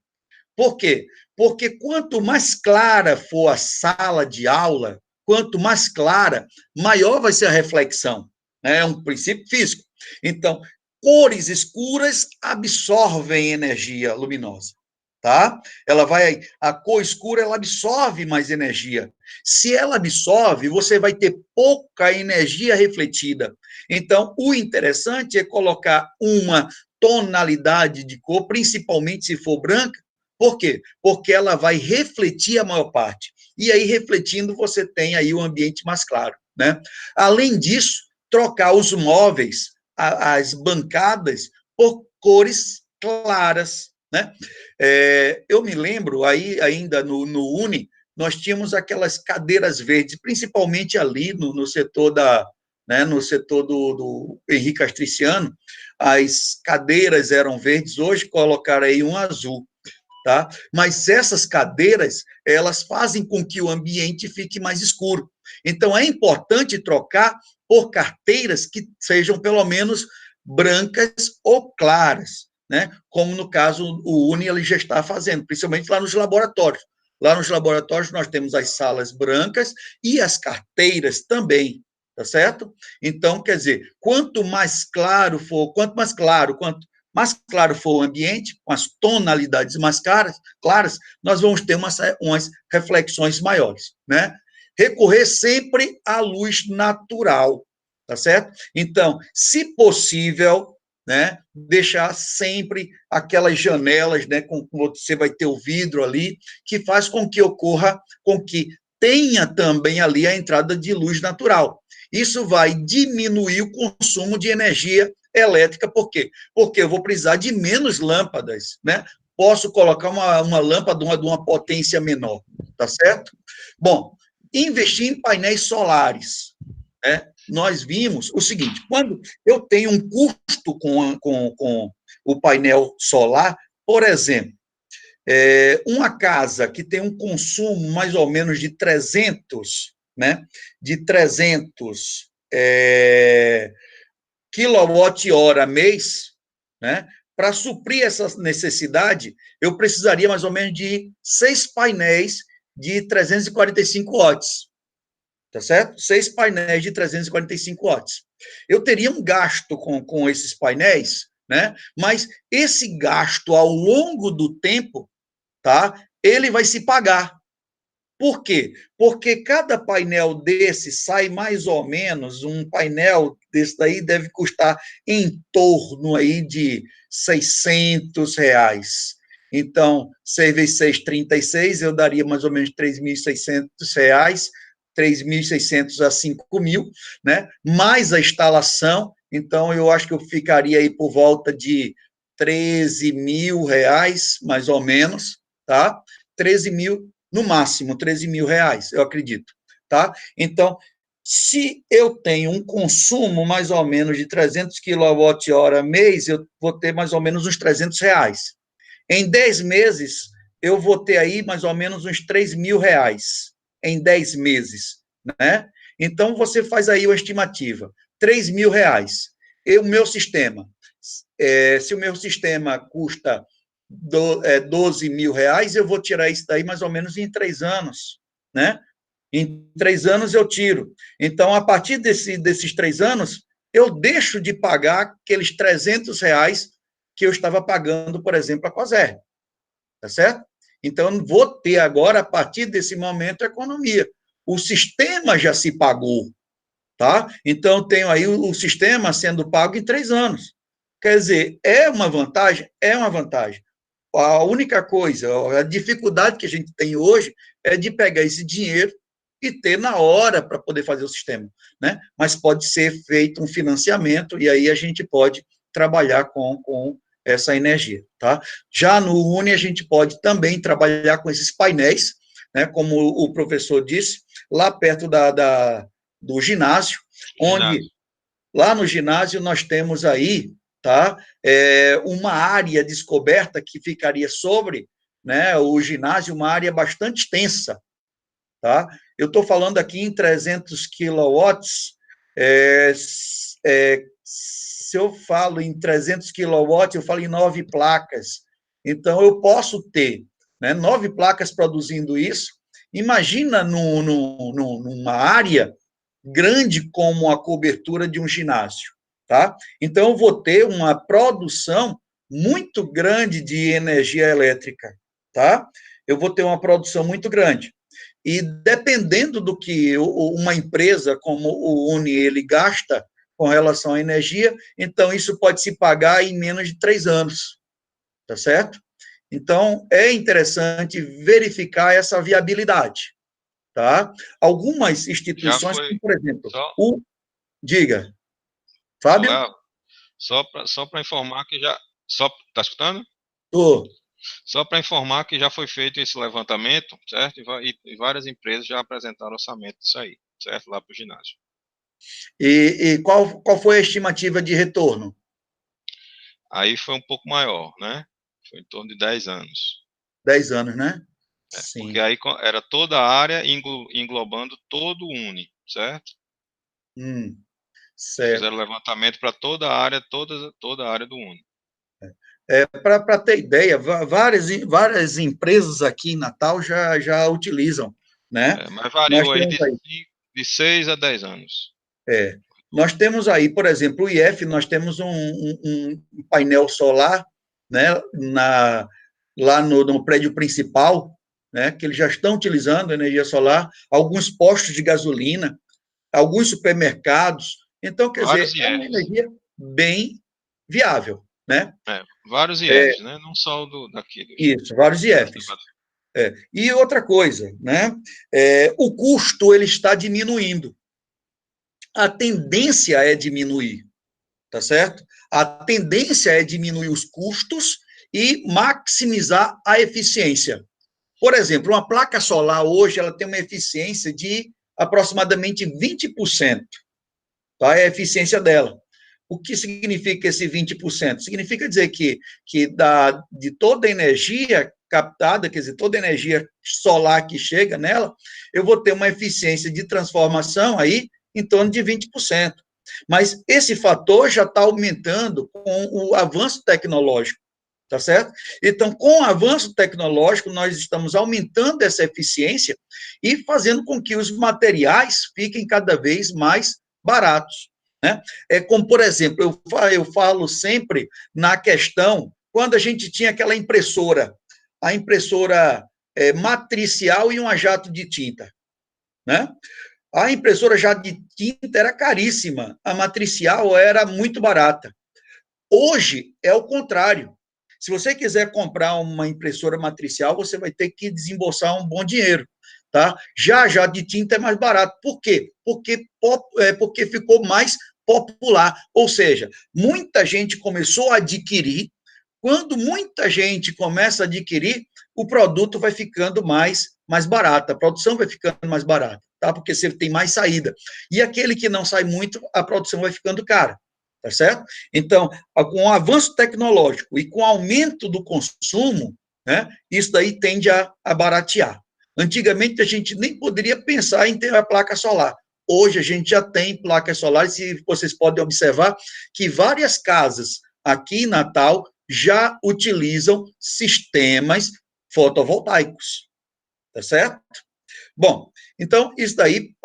Por quê? Porque quanto mais clara for a sala de aula, quanto mais clara, maior vai ser a reflexão. É um princípio físico. Então, cores escuras absorvem energia luminosa, tá? A cor escura, ela absorve mais energia. Se ela absorve, você vai ter pouca energia refletida. Então, o interessante é colocar uma tonalidade de cor, principalmente se for branca. Por quê? Porque ela vai refletir a maior parte. E aí, refletindo, você tem aí o ambiente mais claro, né? Além disso, trocar os móveis, as bancadas, por cores claras, né? Eu me lembro, aí ainda no Uni, nós tínhamos aquelas cadeiras verdes, principalmente ali no setor no setor do Henrique Castriciano, as cadeiras eram verdes, hoje colocaram aí um azul, tá? Mas essas cadeiras, elas fazem com que o ambiente fique mais escuro. Então, é importante trocar por carteiras que sejam, pelo menos, brancas ou claras, né? Como, no caso, o Uni ele já está fazendo, principalmente lá nos laboratórios. Lá nos laboratórios, nós temos as salas brancas e as carteiras também, tá certo? Então, quer dizer, quanto mais claro for o ambiente, com as tonalidades mais claras, nós vamos ter umas reflexões maiores, né? Recorrer sempre à luz natural, tá certo? Então, se possível, né, deixar sempre aquelas janelas, né, com você vai ter o vidro ali, que faz com que tenha também ali a entrada de luz natural. Isso vai diminuir o consumo de energia elétrica, por quê? Porque eu vou precisar de menos lâmpadas, né? Posso colocar uma lâmpada de uma potência menor, tá certo? Bom, investir em painéis solares, né? Nós vimos o seguinte, quando eu tenho um custo com o painel solar, por exemplo, uma casa que tem um consumo mais ou menos de 300, né, de 300 quilowatt-hora mês, né, para suprir essa necessidade, eu precisaria mais ou menos de 6 painéis de 345 watts, tá certo? 6 painéis de 345 watts. Eu teria um gasto com esses painéis, né, mas esse gasto ao longo do tempo, tá, ele vai se pagar. Por quê? Porque cada painel desse sai mais ou menos, um painel desse daí deve custar em torno aí de R$600. Então, 6 vezes 6, 36, eu daria mais ou menos R$3.600, 3.600 a 5.000, né? Mais a instalação, então eu acho que eu ficaria aí por volta de R$13.000, mais ou menos, tá? 13 mil, no máximo, 13 mil reais, eu acredito, tá? Então, se eu tenho um consumo mais ou menos de 300 kWh mês, eu vou ter mais ou menos uns R$300. Em 10 meses, eu vou ter aí mais ou menos uns R$3.000 em 10 meses, né? Então, você faz aí uma estimativa, R$3.000. O meu sistema, se o meu sistema custa R$12.000, eu vou tirar isso daí mais ou menos em 3 anos, né? Em 3 anos eu tiro. Então, a partir desses 3 anos, eu deixo de pagar aqueles R$300 que eu estava pagando, por exemplo, a Coser, tá certo? Então, eu vou ter agora, a partir desse momento, economia. O sistema já se pagou, tá? Então, eu tenho aí o sistema sendo pago em 3 anos. Quer dizer, é uma vantagem? É uma vantagem. A única coisa, a dificuldade que a gente tem hoje é de pegar esse dinheiro e ter na hora para poder fazer o sistema, né? Mas pode ser feito um financiamento e aí a gente pode trabalhar com essa energia, tá? Já no Uni, a gente pode também trabalhar com esses painéis, né? Como o professor disse, lá perto do ginásio, onde lá no ginásio nós temos aí, tá, uma área descoberta que ficaria sobre, né, o ginásio, uma área bastante extensa, tá? Eu estou falando aqui em 300 quilowatts, se eu falo em 300 quilowatts, eu falo em 9 placas. Então, eu posso ter, né, 9 placas produzindo isso. Imagina numa área grande como a cobertura de um ginásio, tá? Então, eu vou ter uma produção muito grande de energia elétrica, tá? Eu vou ter uma produção muito grande. E dependendo do que uma empresa como o Uni ele gasta com relação à energia, então isso pode se pagar em menos de 3 anos, tá certo? Então, é interessante verificar essa viabilidade, tá? Algumas instituições, foi, como, por exemplo, só, diga, Fábio? Léo, só para informar que já, tá escutando? Tô. Só para informar que já foi feito esse levantamento, certo? E várias empresas já apresentaram orçamento disso aí, certo? Lá para o ginásio. E qual foi a estimativa de retorno? Aí foi um pouco maior, né? Foi em torno de 10 anos. 10 anos, né? Porque Sim. aí era toda a área englobando todo o Uni, certo? Certo. Fizeram levantamento para toda a área, toda a área do Uni. Para ter ideia, várias empresas aqui em Natal já utilizam, né? Mas Nós variou aí temos aí, de 6 a 10 anos. é, nós temos aí, por exemplo, o IF, nós temos um painel solar, né, lá no prédio principal, né, que eles já estão utilizando energia solar, alguns postos de gasolina, alguns supermercados. Então, quer dizer, Vários é uma IFs. energia bem viável, né? Vários IFs, né? Não só daqui. Isso, vários IFs. E outra coisa, né? O custo ele está diminuindo. A tendência é diminuir, tá certo? A tendência é diminuir os custos e maximizar a eficiência. Por exemplo, uma placa solar hoje ela tem uma eficiência de aproximadamente 20%, tá? É a eficiência dela. O que significa esse 20%? Significa dizer que de toda a energia captada, quer dizer, toda a energia solar que chega nela, eu vou ter uma eficiência de transformação aí em torno de 20%. Mas esse fator já está aumentando com o avanço tecnológico, tá certo? Então, com o avanço tecnológico, nós estamos aumentando essa eficiência e fazendo com que os materiais fiquem cada vez mais baratos, né? Como, por exemplo, eu falo sempre na questão, quando a gente tinha aquela impressora, a impressora matricial e uma jato de tinta, né? A impressora jato de tinta era caríssima, a matricial era muito barata. Hoje é o contrário. Se você quiser comprar uma impressora matricial, você vai ter que desembolsar um bom dinheiro, tá? Já de tinta é mais barato. Por quê? Porque ficou mais popular. Ou seja, muita gente começou a adquirir. Quando muita gente começa a adquirir, o produto vai ficando mais barato, a produção vai ficando mais barata, tá? Porque você tem mais saída. E aquele que não sai muito, a produção vai ficando cara, tá certo? Então, com o avanço tecnológico e com o aumento do consumo, né, isso daí tende a baratear. Antigamente, a gente nem poderia pensar em ter a placa solar. Hoje, a gente já tem placas solares, e vocês podem observar que várias casas aqui em Natal já utilizam sistemas fotovoltaicos, tá certo? Bom, então, isso daí,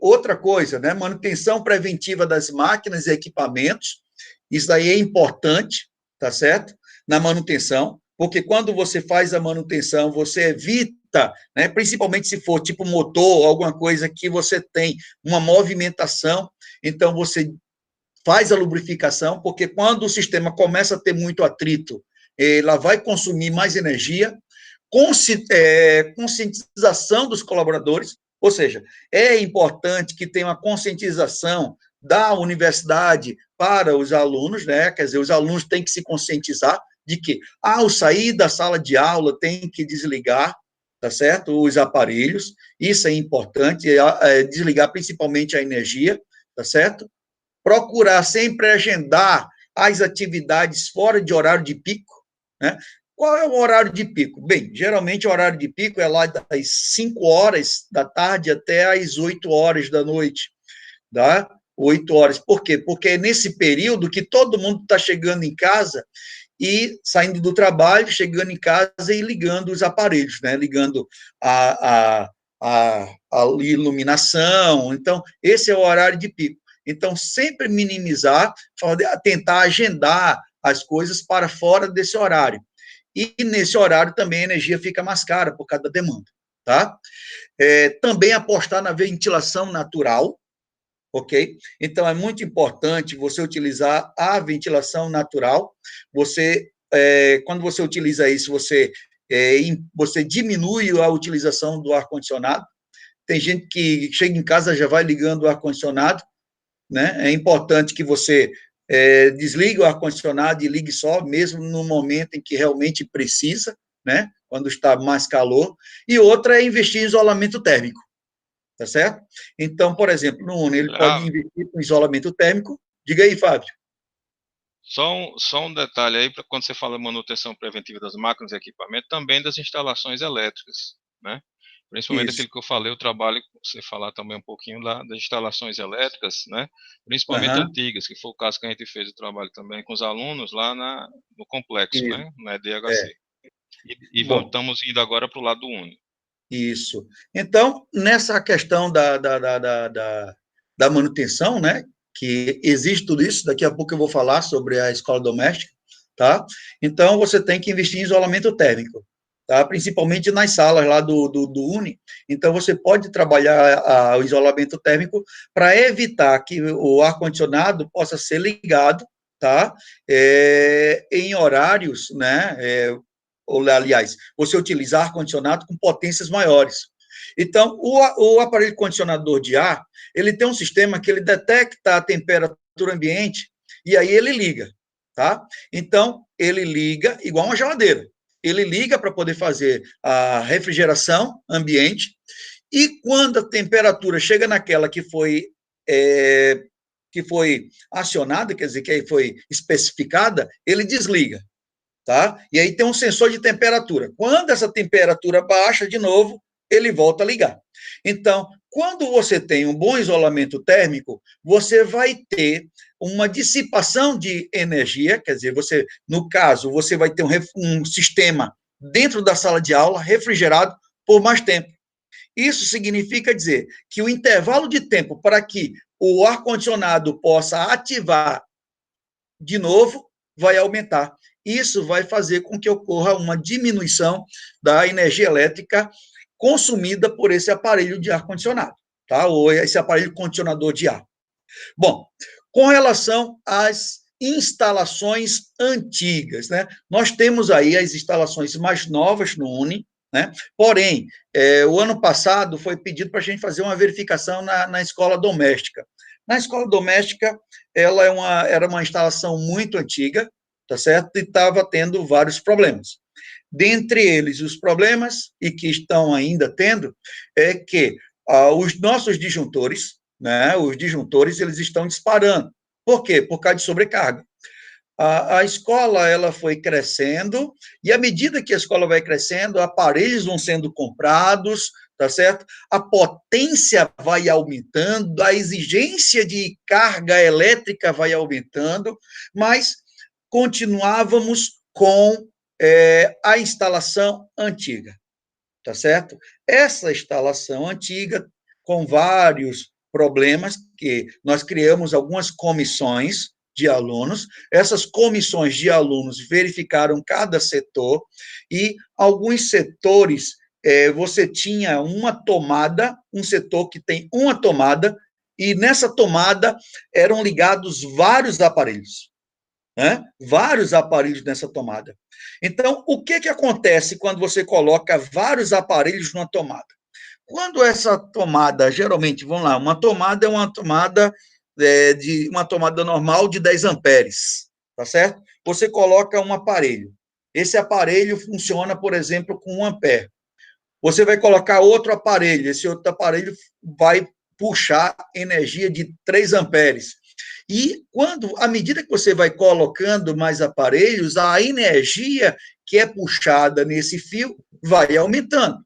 outra coisa, né? Manutenção preventiva das máquinas e equipamentos, isso daí é importante, tá certo? Na manutenção, porque quando você faz a manutenção, você evita, né? Principalmente se for tipo motor, alguma coisa que você tem uma movimentação, então você faz a lubrificação, porque quando o sistema começa a ter muito atrito, ela vai consumir mais energia, conscientização dos colaboradores, ou seja, é importante que tenha uma conscientização da universidade para os alunos, né? Quer dizer, os alunos têm que se conscientizar de que, ao sair da sala de aula, tem que desligar, tá certo? Os aparelhos, isso é importante, desligar principalmente a energia, tá certo? Procurar sempre agendar as atividades fora de horário de pico, né? Qual é o horário de pico? Bem, geralmente o horário de pico é lá das 5 horas da tarde até as 8 horas da noite, tá? 8 horas. Por quê? Porque é nesse período que todo mundo está chegando em casa e saindo do trabalho, chegando em casa e ligando os aparelhos, né? Ligando a iluminação. Então, esse é o horário de pico. Então, sempre minimizar, tentar agendar as coisas para fora desse horário. E nesse horário também a energia fica mais cara por causa da demanda, tá? Também apostar na ventilação natural, ok? Então, é muito importante você utilizar a ventilação natural. Quando você utiliza isso, você você diminui a utilização do ar-condicionado. Tem gente que chega em casa já vai ligando o ar-condicionado, né? É importante que você desligue o ar-condicionado e ligue só, mesmo no momento em que realmente precisa, né? Quando está mais calor. E outra é investir em isolamento térmico, tá certo? Então, por exemplo, no Uni, ele pode investir em isolamento térmico. Diga aí, Fábio. Só um detalhe aí, para quando você fala manutenção preventiva das máquinas e equipamentos, também das instalações elétricas, né? Principalmente Isso. aquilo que eu falei, o trabalho, você falar também um pouquinho lá das instalações elétricas, né? Principalmente Aham. antigas, que foi o caso que a gente fez o trabalho também com os alunos lá no complexo, Isso. né? Na EDHC. É. E Bom, estamos indo agora para o lado do Uni. isso. Então, nessa questão da manutenção, né, que existe tudo isso, daqui a pouco eu vou falar sobre a escola doméstica, tá? Então, você tem que investir em isolamento térmico, tá? Principalmente nas salas lá do Uni. Então, você pode trabalhar o isolamento térmico para evitar que o ar-condicionado possa ser ligado, tá? Em horários, né, ou, aliás, você utilizar ar-condicionado com potências maiores. Então, o aparelho condicionador de ar, ele tem um sistema que ele detecta a temperatura ambiente e aí ele liga, tá? Então, ele liga igual uma geladeira. Ele liga para poder fazer a refrigeração ambiente e quando a temperatura chega naquela que foi acionada, quer dizer, que foi especificada, ele desliga. Tá? E aí tem um sensor de temperatura. Quando essa temperatura baixa de novo, ele volta a ligar. Então, quando você tem um bom isolamento térmico, você vai ter uma dissipação de energia, quer dizer, você, no caso, você vai ter um sistema dentro da sala de aula refrigerado por mais tempo. Isso significa dizer que o intervalo de tempo para que o ar-condicionado possa ativar de novo vai aumentar. Isso vai fazer com que ocorra uma diminuição da energia elétrica consumida por esse aparelho de ar-condicionado, tá? Ou esse aparelho condicionador de ar. Bom, com relação às instalações antigas, né? Nós temos aí as instalações mais novas no Uni, né? Porém, o ano passado foi pedido para a gente fazer uma verificação na escola doméstica. Na escola doméstica, ela era uma instalação muito antiga, tá certo? E estava tendo vários problemas. Dentre eles, os problemas, e que estão ainda tendo, é que os nossos disjuntores, né, os disjuntores, eles estão disparando. Por quê? Por causa de sobrecarga. A escola ela foi crescendo, e à medida que a escola vai crescendo, aparelhos vão sendo comprados, tá certo? A potência vai aumentando, a exigência de carga elétrica vai aumentando, mas continuávamos com a instalação antiga, tá certo? Essa instalação antiga, com vários problemas, que nós criamos algumas comissões de alunos, essas comissões de alunos verificaram cada setor, e alguns setores, você tinha uma tomada, um setor que tem uma tomada, e nessa tomada eram ligados vários aparelhos, né? Vários aparelhos nessa tomada. Então, o que acontece quando você coloca vários aparelhos numa tomada? Quando essa tomada, geralmente, vamos lá, uma tomada é uma tomada uma tomada normal de 10 amperes, tá certo? Você coloca um aparelho. Esse aparelho funciona, por exemplo, com 1 ampere. Você vai colocar outro aparelho, esse outro aparelho vai puxar energia de 3 amperes. E à medida que você vai colocando mais aparelhos, a energia que é puxada nesse fio vai aumentando.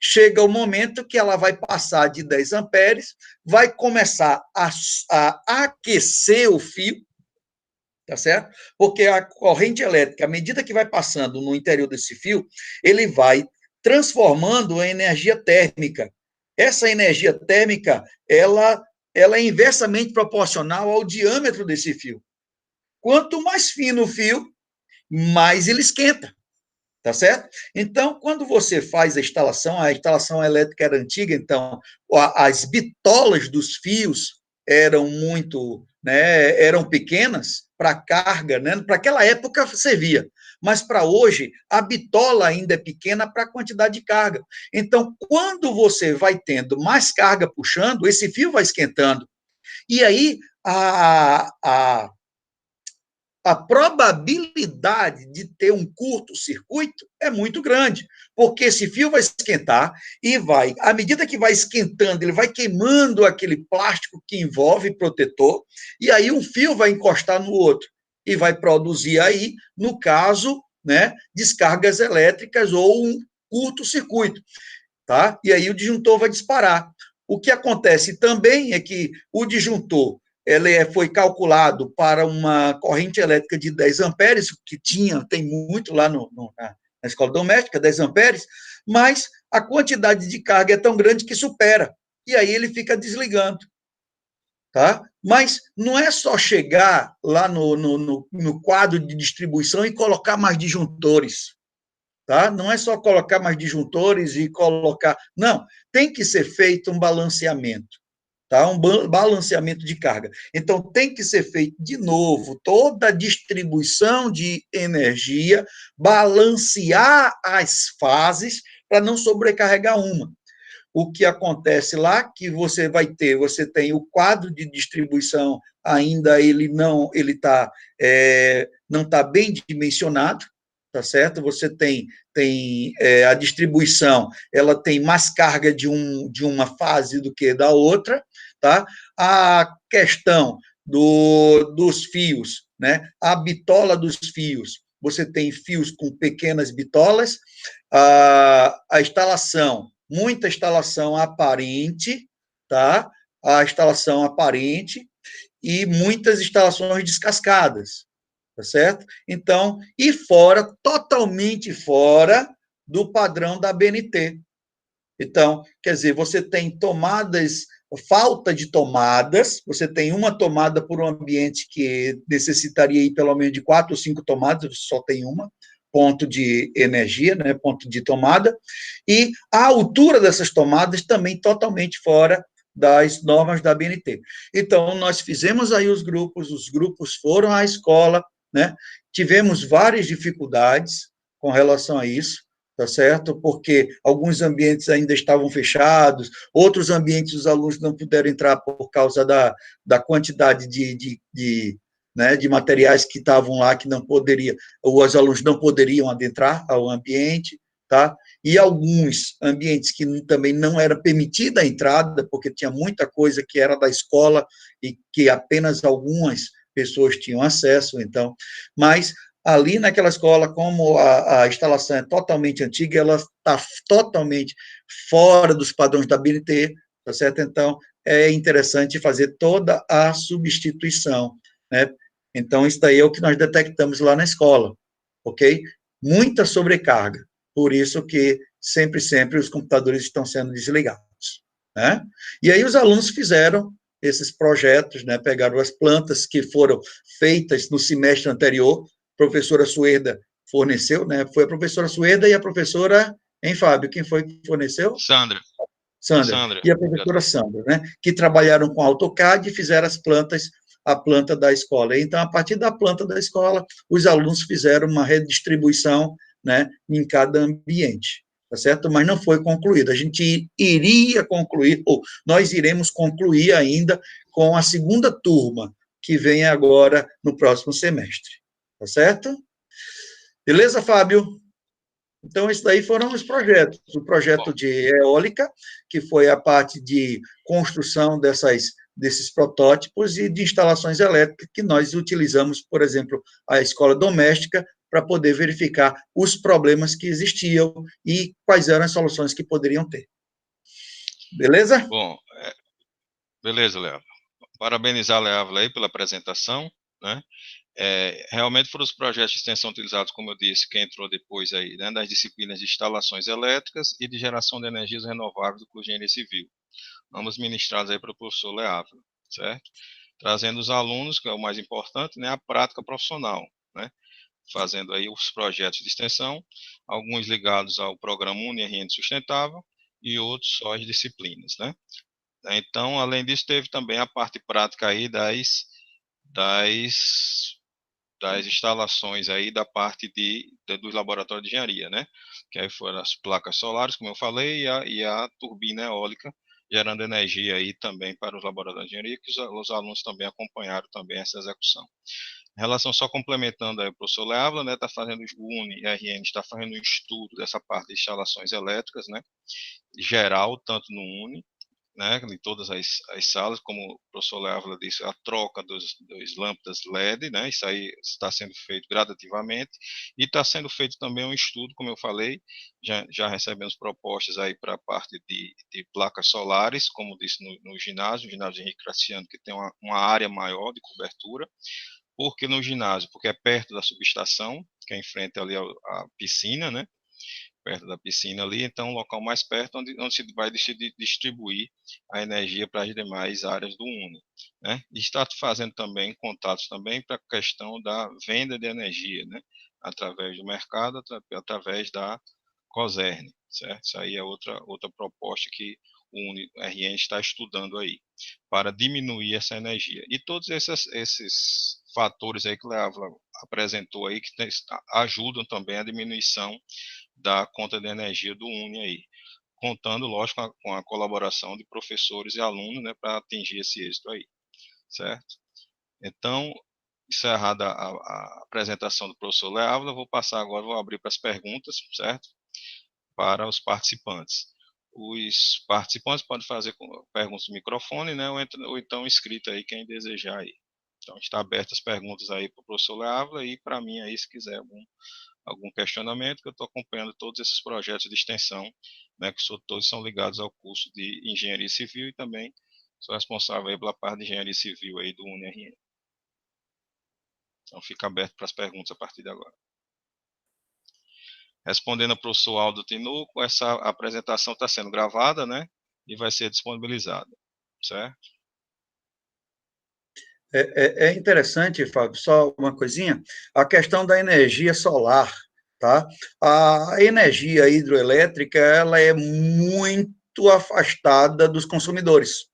Chega o momento que ela vai passar de 10 amperes, vai começar a aquecer o fio, tá certo? Porque a corrente elétrica, à medida que vai passando no interior desse fio, ele vai transformando em energia térmica. Essa energia térmica, ela é inversamente proporcional ao diâmetro desse fio. Quanto mais fino o fio, mais ele esquenta, tá certo? Então, quando você faz a instalação elétrica era antiga, então as bitolas dos fios eram muito, né, eram pequenas para carga, né? Para aquela época servia, mas para hoje a bitola ainda é pequena para a quantidade de carga. Então, quando você vai tendo mais carga puxando, esse fio vai esquentando. E aí a probabilidade de ter um curto-circuito é muito grande, porque esse fio vai esquentar e vai, à medida que vai esquentando, ele vai queimando aquele plástico que envolve protetor, e aí um fio vai encostar no outro e vai produzir aí, no caso, né, descargas elétricas ou um curto-circuito, tá? E aí o disjuntor vai disparar. O que acontece também é que o disjuntor foi calculado para uma corrente elétrica de 10 amperes, que tem muito lá na escola doméstica, 10 amperes, mas a quantidade de carga é tão grande que supera, e aí ele fica desligando. Tá? Mas não é só chegar lá no quadro de distribuição e colocar mais disjuntores. Tá? Não é só colocar mais disjuntores e colocar. Não, tem que ser feito um balanceamento. Tá? Um balanceamento de carga. Então, tem que ser feito de novo toda a distribuição de energia, balancear as fases para não sobrecarregar uma. O que acontece lá que você tem o quadro de distribuição ainda não está bem dimensionado, tá certo? Você tem a distribuição, ela tem mais carga de uma fase do que da outra, tá? A questão dos fios, né? A bitola dos fios, você tem fios com pequenas bitolas, a instalação, muita instalação aparente, tá? A instalação aparente e muitas instalações descascadas, tá certo? Então, e fora, totalmente fora do padrão da BNT. Então, quer dizer, você tem tomadas, falta de tomadas, você tem uma tomada por um ambiente que necessitaria aí pelo menos de 4 ou 5 tomadas, só tem uma, ponto de energia, né, ponto de tomada, e a altura dessas tomadas também totalmente fora das normas da BNT. Então, nós fizemos aí os grupos foram à escola, né, tivemos várias dificuldades com relação a isso, tá certo? Porque alguns ambientes ainda estavam fechados, outros ambientes os alunos não puderam entrar por causa da quantidade né, de materiais que estavam lá que não poderia, os alunos não poderiam adentrar ao ambiente, tá? E alguns ambientes que também não era permitida a entrada, porque tinha muita coisa que era da escola e que apenas algumas pessoas tinham acesso, então, mas ali naquela escola, como a instalação é totalmente antiga, ela está totalmente fora dos padrões da BNT, tá certo? Então, é interessante fazer toda a substituição, né? Então, isso daí é o que nós detectamos lá na escola, ok? Muita sobrecarga, por isso que sempre os computadores estão sendo desligados, né? E aí os alunos fizeram esses projetos, né? Pegaram as plantas que foram feitas no semestre anterior, professora Sueda forneceu, né? Foi a professora Sueda e a professora, hein, Fábio? Quem foi que forneceu? Sandra. Sandra. E a professora Sandra, né? Que trabalharam com AutoCAD e fizeram a planta da escola. Então, a partir da planta da escola, os alunos fizeram uma redistribuição, né, em cada ambiente, tá certo? Mas não foi concluído. A gente iria concluir, ou nós iremos concluir ainda com a segunda turma, que vem agora no próximo semestre. Tá certo? Beleza, Fábio? Então, esses daí foram os projetos. O projeto de eólica, que foi a parte de construção desses protótipos e de instalações elétricas que nós utilizamos, por exemplo, a escola doméstica, para poder verificar os problemas que existiam e quais eram as soluções que poderiam ter. Beleza? Bom, beleza, Léo. Parabenizar a Leávila aí pela apresentação, né? Realmente foram os projetos de extensão utilizados, como eu disse, que entrou depois aí, né, das disciplinas de instalações elétricas e de geração de energias renováveis do curso de Engenharia Civil, ambos ministrados aí pelo professor Leávila, certo? Trazendo os alunos, que é o mais importante, né, a prática profissional, né, fazendo aí os projetos de extensão, alguns ligados ao programa UniRN Sustentável e outros só as disciplinas, né? Então, além disso, teve também a parte prática aí das das instalações aí da parte dos laboratórios de engenharia, né? Que aí foram as placas solares, como eu falei, e a turbina eólica, gerando energia aí também para os laboratórios de engenharia, que os alunos também acompanharam também essa execução. Em relação, só complementando aí o professor Leávila, né, está fazendo, o UniRN está fazendo um estudo dessa parte de instalações elétricas, né, geral, tanto no Uni, né, em todas as salas, como o professor Leávila disse, a troca dos lâmpadas LED, né, isso aí está sendo feito gradativamente, e está sendo feito também um estudo, como eu falei, já recebemos propostas aí para a parte de placas solares, como disse no ginásio Henrique Graciano, que tem uma área maior de cobertura. Por que no ginásio? Porque é perto da subestação, que é em frente ali à piscina, né? Perto da piscina ali, então um local mais perto onde se vai distribuir a energia para as demais áreas do UNE, né? E está fazendo também contatos também para a questão da venda de energia, né? Através do mercado, através da COSERN, certo? Isso aí é outra proposta que o UniRN está estudando aí, para diminuir essa energia. E todos esses fatores aí que o Leávila apresentou aí, que ajudam também a diminuição da conta de energia do Uni aí, contando, lógico, com a colaboração de professores e alunos, né, para atingir esse êxito aí, certo? Então, encerrada a apresentação do professor Leávila, vou passar agora, vou abrir para as perguntas, certo? Para os participantes. Os participantes podem fazer perguntas no microfone, né, ou então escrita aí, quem desejar aí. Então, está aberto as perguntas aí para o professor Leávila e para mim aí, se quiser algum questionamento, que eu estou acompanhando todos esses projetos de extensão, né, que todos são ligados ao curso de Engenharia Civil e também sou responsável aí pela parte de Engenharia Civil aí do UniRN. Então, fica aberto para as perguntas a partir de agora. Respondendo ao professor Aldo Tinoco, essa apresentação está sendo gravada, né, e vai ser disponibilizada, certo? É interessante, Fábio, só uma coisinha, a questão da energia solar, tá? A energia hidroelétrica, ela é muito afastada dos consumidores.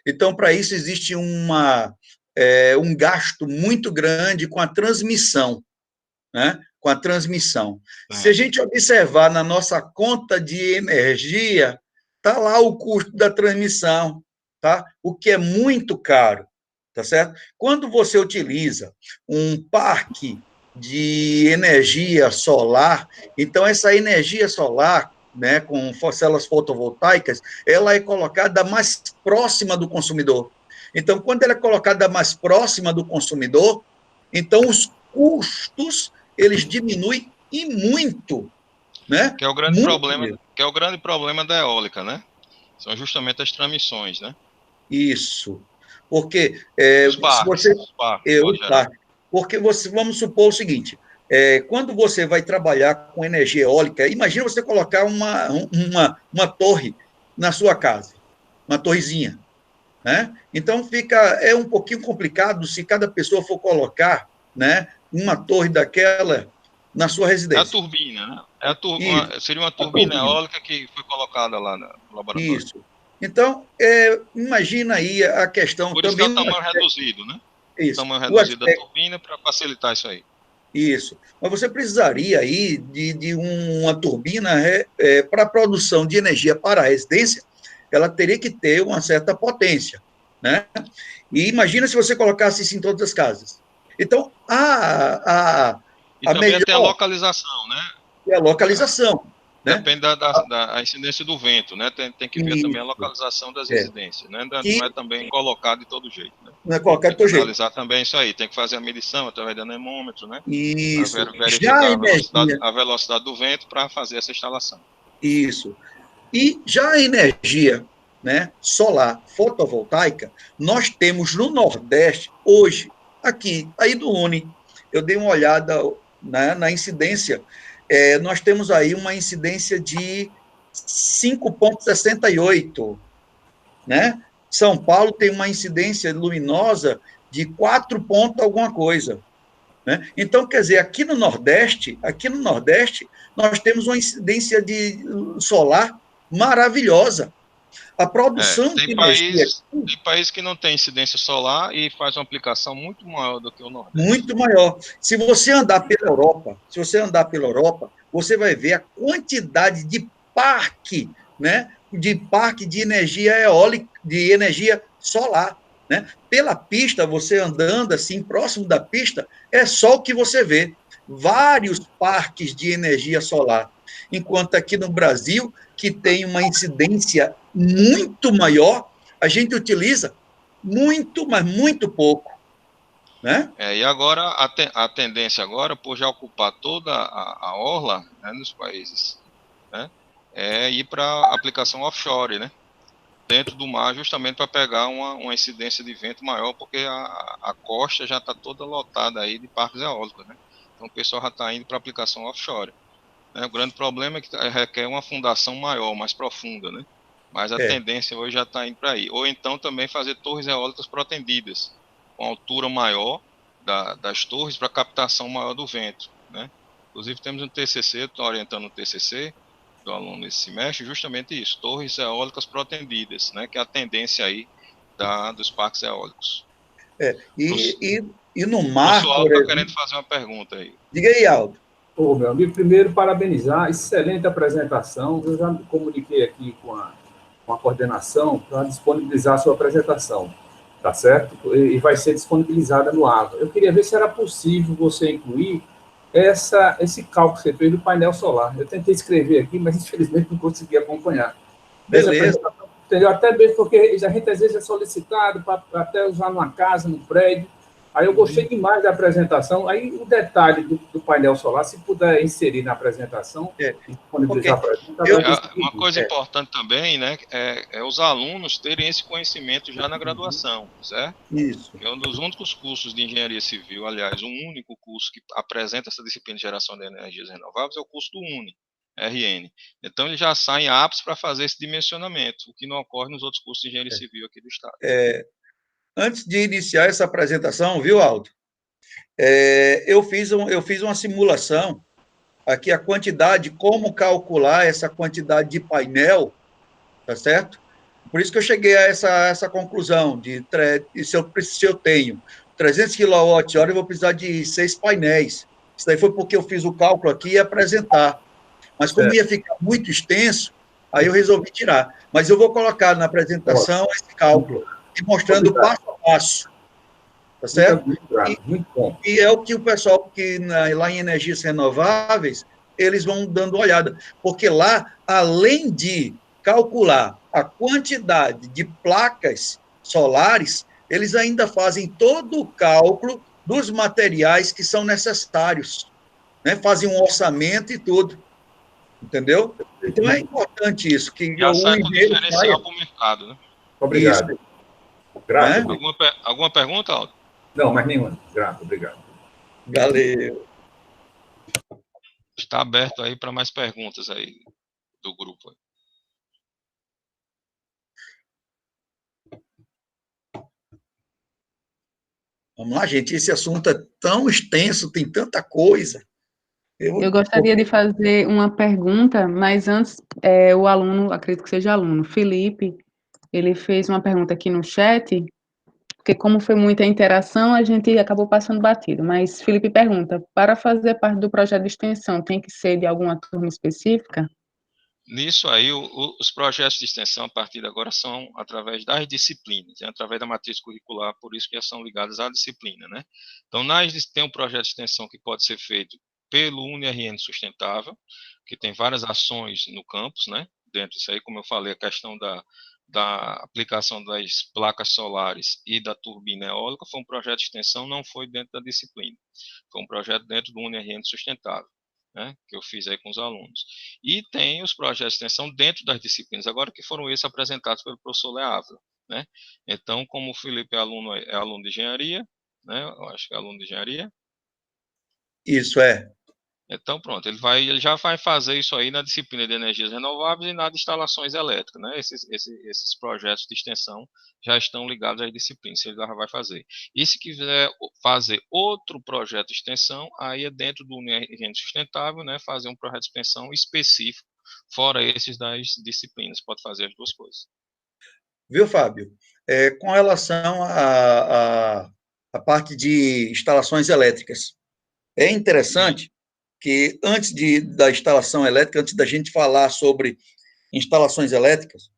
Então, para isso, existe um gasto muito grande com a transmissão, né? Com a transmissão. Se a gente observar na nossa conta de energia, está lá o custo da transmissão, tá? O que é muito caro, tá certo? Quando você utiliza um parque de energia solar, então essa energia solar, né, com células fotovoltaicas, ela é colocada mais próxima do consumidor. Então, quando ela é colocada mais próxima do consumidor, então os custos eles diminuem e muito, né? Que é o grande problema da eólica, né? São justamente as transmissões, né? Isso. Porque porque vamos supor o seguinte, quando você vai trabalhar com energia eólica, imagina você colocar uma torre na sua casa, uma torrezinha, né? Então é um pouquinho complicado se cada pessoa for colocar, né, uma torre daquela na sua residência. É a turbina, né? Seria uma turbina eólica que foi colocada lá no laboratório. Isso. Então, imagina aí a questão... Por isso também que é o tamanho reduzido, né? Isso. O tamanho reduzido da turbina para facilitar isso aí. Isso. Mas você precisaria aí de uma turbina para a produção de energia para a residência, ela teria que ter uma certa potência, né? E imagina se você colocasse isso em todas as casas. Então, também tem a localização, né? É a localização. Depende da incidência do vento, né? Tem que ver também a localização das residências, né? Não é também colocado de todo jeito, né? Não é colocado de todo jeito. Analisar também isso aí, tem que fazer a medição através do anemômetro, né? Isso. Verificar a velocidade do vento para fazer essa instalação. Isso. E já a energia, né, solar fotovoltaica, nós temos no Nordeste, hoje, aqui, aí do Uni, eu dei uma olhada, né, na incidência, nós temos aí uma incidência de 5,68, né? São Paulo tem uma incidência luminosa de 4 ponto alguma coisa, né? Então, quer dizer, aqui no Nordeste, nós temos uma incidência de solar maravilhosa, A produção de energia tem país que não tem incidência solar e faz uma aplicação muito maior do que o Nordeste. Muito maior. Se você andar pela Europa, você vai ver a quantidade de parque, né, de parque de energia eólica, de energia solar, né? Pela pista, você andando assim próximo da pista, é só o que você vê. Vários parques de energia solar. Enquanto aqui no Brasil, que tem uma incidência muito maior, a gente utiliza muito, mas muito pouco, né? E agora, a tendência agora, por já ocupar toda a orla, né, nos países, né, é ir para aplicação offshore, né, dentro do mar, justamente para pegar uma incidência de vento maior, porque a costa já está toda lotada aí de parques eólicos, né? Então o pessoal já está indo para aplicação offshore. Né? O grande problema é que requer uma fundação maior, mais profunda, né? Mas a tendência hoje já está indo para aí. Ou então também fazer torres eólicas protendidas, com altura maior das torres para captação maior do vento, né? Inclusive temos um TCC, estou orientando o TCC do aluno nesse semestre, justamente isso, torres eólicas protendidas, né? Que é a tendência aí dos parques eólicos. E no O mar, professor Aldo está querendo fazer uma pergunta aí. Diga aí, Aldo. Meu amigo, primeiro, parabenizar, excelente apresentação. Eu já me comuniquei aqui com a coordenação para disponibilizar a sua apresentação, tá certo? E vai ser disponibilizada no AVA. Eu queria ver se era possível você incluir esse cálculo que você fez do painel solar. Eu tentei escrever aqui, mas infelizmente não consegui acompanhar. Beleza. Entendeu? Até mesmo porque a gente às vezes é solicitado para até usar numa casa, num prédio. Aí eu gostei demais da apresentação. Aí o detalhe do painel solar, se puder inserir na apresentação, disponibilizar para a gente. Uma coisa importante também, né, é os alunos terem esse conhecimento já na graduação, certo? Isso. É um dos únicos cursos de engenharia civil, aliás, o único curso que apresenta essa disciplina de geração de energias renováveis é o curso do UNE, RN. Então, eles já saem aptos para fazer esse dimensionamento, o que não ocorre nos outros cursos de engenharia civil aqui do Estado. Antes de iniciar essa apresentação, viu, Aldo? Eu fiz uma simulação aqui, a quantidade, como calcular essa quantidade de painel, tá certo? Por isso que eu cheguei a essa conclusão, se eu tenho 300 kWh, eu vou precisar de 6 painéis. Isso daí foi porque eu fiz o cálculo aqui e apresentar. Mas como ia ficar muito extenso, aí eu resolvi tirar. Mas eu vou colocar na apresentação esse cálculo, e mostrando passo a passo. Tá certo? Muito bom. E é o que o pessoal lá em energias renováveis, eles vão dando uma olhada. Porque lá, além de calcular a quantidade de placas solares, eles ainda fazem todo o cálculo dos materiais que são necessários. Né? Fazem um orçamento e tudo. Entendeu? Então é importante isso. Que já sai com diferencial para o mercado, né? Obrigado. Isso. Grato. Né? Alguma pergunta, Aldo? Não, mais nenhuma. Grato, obrigado. Valeu. Está aberto aí para mais perguntas aí do grupo. Vamos lá, gente. Esse assunto é tão extenso, tem tanta coisa. Eu gostaria de fazer uma pergunta, mas antes, o aluno, acredito que seja aluno, Felipe, ele fez uma pergunta aqui no chat, porque como foi muita interação, a gente acabou passando batido. Mas Felipe pergunta, para fazer parte do projeto de extensão, tem que ser de alguma turma específica? Nisso aí, os projetos de extensão, a partir de agora, são através das disciplinas, através da matriz curricular, por isso que já são ligadas à disciplina, né? Então, tem um projeto de extensão que pode ser feito pelo UniRN Sustentável, que tem várias ações no campus, né? Dentro disso aí, como eu falei, a questão da aplicação das placas solares e da turbina eólica foi um projeto de extensão, não foi dentro da disciplina. Foi um projeto dentro do UniRN Sustentável. Né, que eu fiz aí com os alunos. E tem os projetos de extensão dentro das disciplinas, agora que foram esses apresentados pelo professor Leávila, né? Então, como o Felipe é aluno de engenharia, né? Eu acho que é aluno de engenharia. Isso é. Então, pronto, ele já vai fazer isso aí na disciplina de energias renováveis e na de instalações elétricas, né? Esses projetos de extensão já estão ligados às disciplinas, ele já vai fazer. E se quiser fazer outro projeto de extensão, aí é dentro do UniRN Sustentável, né? Fazer um projeto de extensão específico fora esses das disciplinas, pode fazer as duas coisas. Viu, Fábio? Com relação à parte de instalações elétricas, é interessante que antes da instalação elétrica, antes da gente falar sobre instalações elétricas,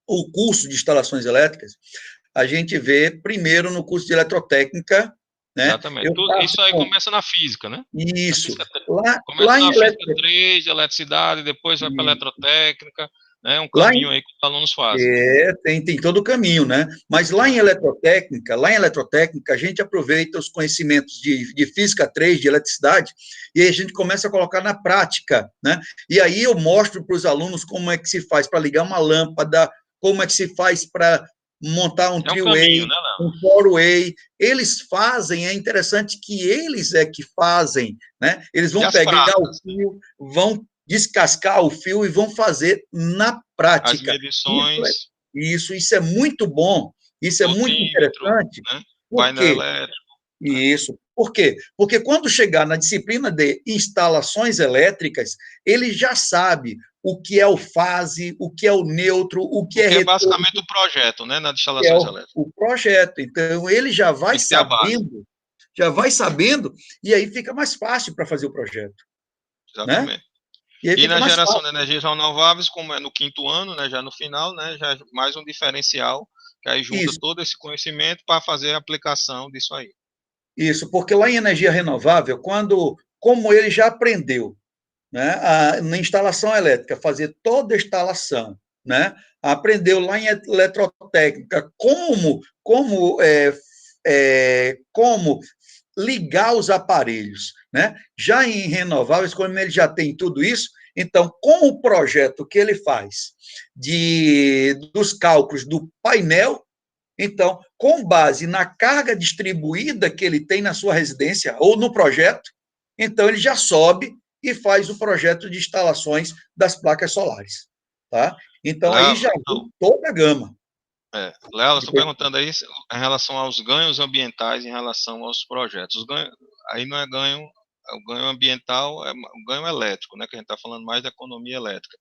o curso de instalações elétricas, a gente vê primeiro no curso de eletrotécnica, né? Exatamente. Isso aí começa na física, né? Isso. Começa na física 3, de eletricidade, depois vai para a eletrotécnica, né? Um caminho aí que os alunos fazem. Tem todo o caminho, né? Mas lá em eletrotécnica, a gente aproveita os conhecimentos de física 3, de eletricidade, e aí a gente começa a colocar na prática, né? E aí eu mostro para os alunos como é que se faz para ligar uma lâmpada, como é que se faz para montar um three-way, né, um four-way. Eles fazem, é interessante que eles é que fazem, né? Eles vão pegar o fio, vão descascar o fio e vão fazer na prática. As medições. Isso é muito bom, isso é muito interessante. Né? Painel elétrico. Isso. Por quê? Porque quando chegar na disciplina de instalações elétricas, ele já sabe o que é o fase, o que é o neutro, o que é retorno. É basicamente o projeto, né, nas instalações elétricas. O projeto. Então, ele já vai sabendo, e aí fica mais fácil para fazer o projeto. Exatamente. Né? E na geração de energias renováveis, como é no 5º ano, né, já no final, né, já é mais um diferencial, que aí junta todo esse conhecimento para fazer a aplicação disso aí. Isso, porque lá em energia renovável, como ele já aprendeu, né, na instalação elétrica, fazer toda a instalação, né, aprendeu lá em eletrotécnica como ligar os aparelhos, né? Já em renováveis, como ele já tem tudo isso, então, com o projeto que ele faz dos cálculos do painel, então, com base na carga distribuída que ele tem na sua residência ou no projeto, então ele já sobe e faz o projeto de instalações das placas solares, tá? Então, aí já vem toda a gama. Léo, estou perguntando aí em relação aos ganhos ambientais em relação aos projetos. Aí não é ganho, o ganho ambiental é o ganho elétrico, né? Que a gente está falando mais da economia elétrica.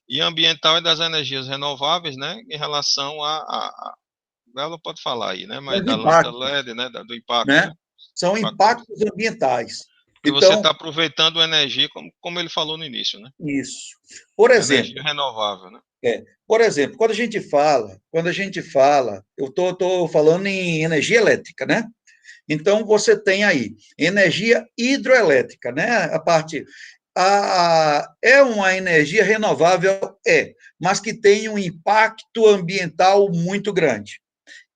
E ambiental é das energias renováveis, né? Em relação ela pode falar aí, né? Mas da lâmpada LED, né? Do impacto. Né? São impactos ambientais. E então, você está aproveitando a energia, como ele falou no início, né? Isso. Por exemplo. Energia renovável, né? Por exemplo, quando a gente fala, eu estou falando em energia elétrica, né? Então, você tem aí energia hidroelétrica, né? É uma energia renovável, mas que tem um impacto ambiental muito grande.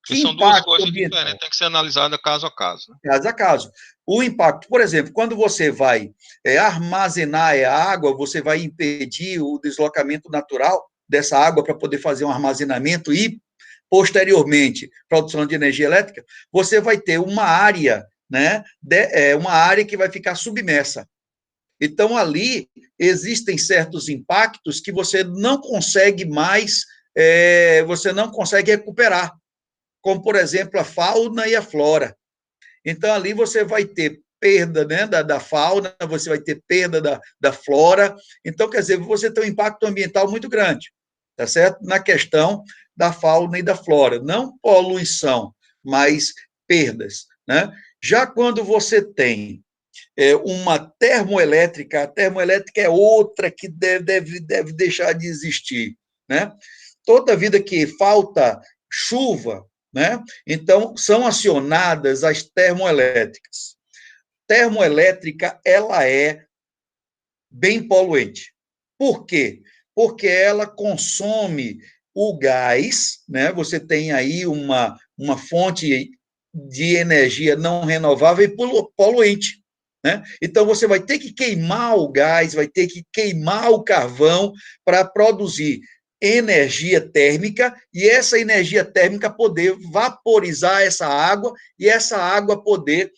Que são duas coisas diferentes, tem que ser analisada caso a caso. Né? Caso a caso. O impacto, por exemplo, quando você vai armazenar a água, você vai impedir o deslocamento natural dessa água para poder fazer um armazenamento e, posteriormente, produção de energia elétrica, você vai ter uma área, né, uma área que vai ficar submersa. Então, ali existem certos impactos que você não consegue mais, você não consegue recuperar, como, por exemplo, a fauna e a flora. Então, ali você vai ter perda, né, da fauna, você vai ter perda da flora. Então, quer dizer, você tem um impacto ambiental muito grande, tá certo? Na questão da fauna e da flora. Não poluição, mas perdas, né? Já quando você tem uma termoelétrica, a termoelétrica é outra que deve deixar de existir, né? Toda vida que falta chuva, né? Então, são acionadas as termoelétricas. Termoelétrica, ela é bem poluente. Por quê? Porque ela consome o gás, né? Você tem aí uma fonte de energia não renovável e poluente, né? Então, você vai ter que queimar o gás, vai ter que queimar o carvão para produzir energia térmica, e essa energia térmica poder vaporizar essa água, e essa água poder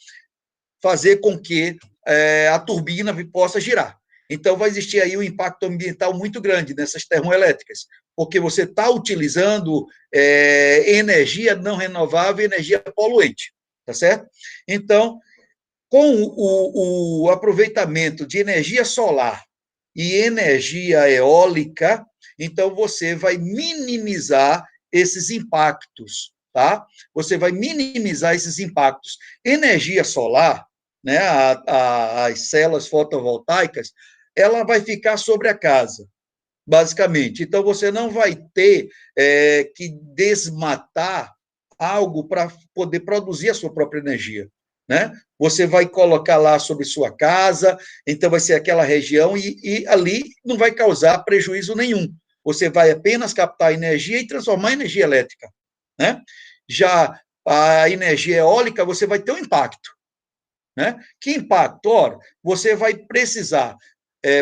fazer com que a turbina possa girar. Então, vai existir aí um impacto ambiental muito grande nessas termoelétricas, porque você está utilizando energia não renovável, energia poluente, tá certo? Então, com o aproveitamento de energia solar e energia eólica, então você vai minimizar esses impactos, tá? Você vai minimizar esses impactos. Energia solar, né, as células fotovoltaicas, ela vai ficar sobre a casa, basicamente. Então, você não vai ter que desmatar algo para poder produzir a sua própria energia, né? Você vai colocar lá sobre sua casa, então vai ser aquela região e ali não vai causar prejuízo nenhum. Você vai apenas captar energia e transformar em energia elétrica, né? Já a energia eólica, você vai ter um impacto, né? Que impacto? Ora, você vai precisar,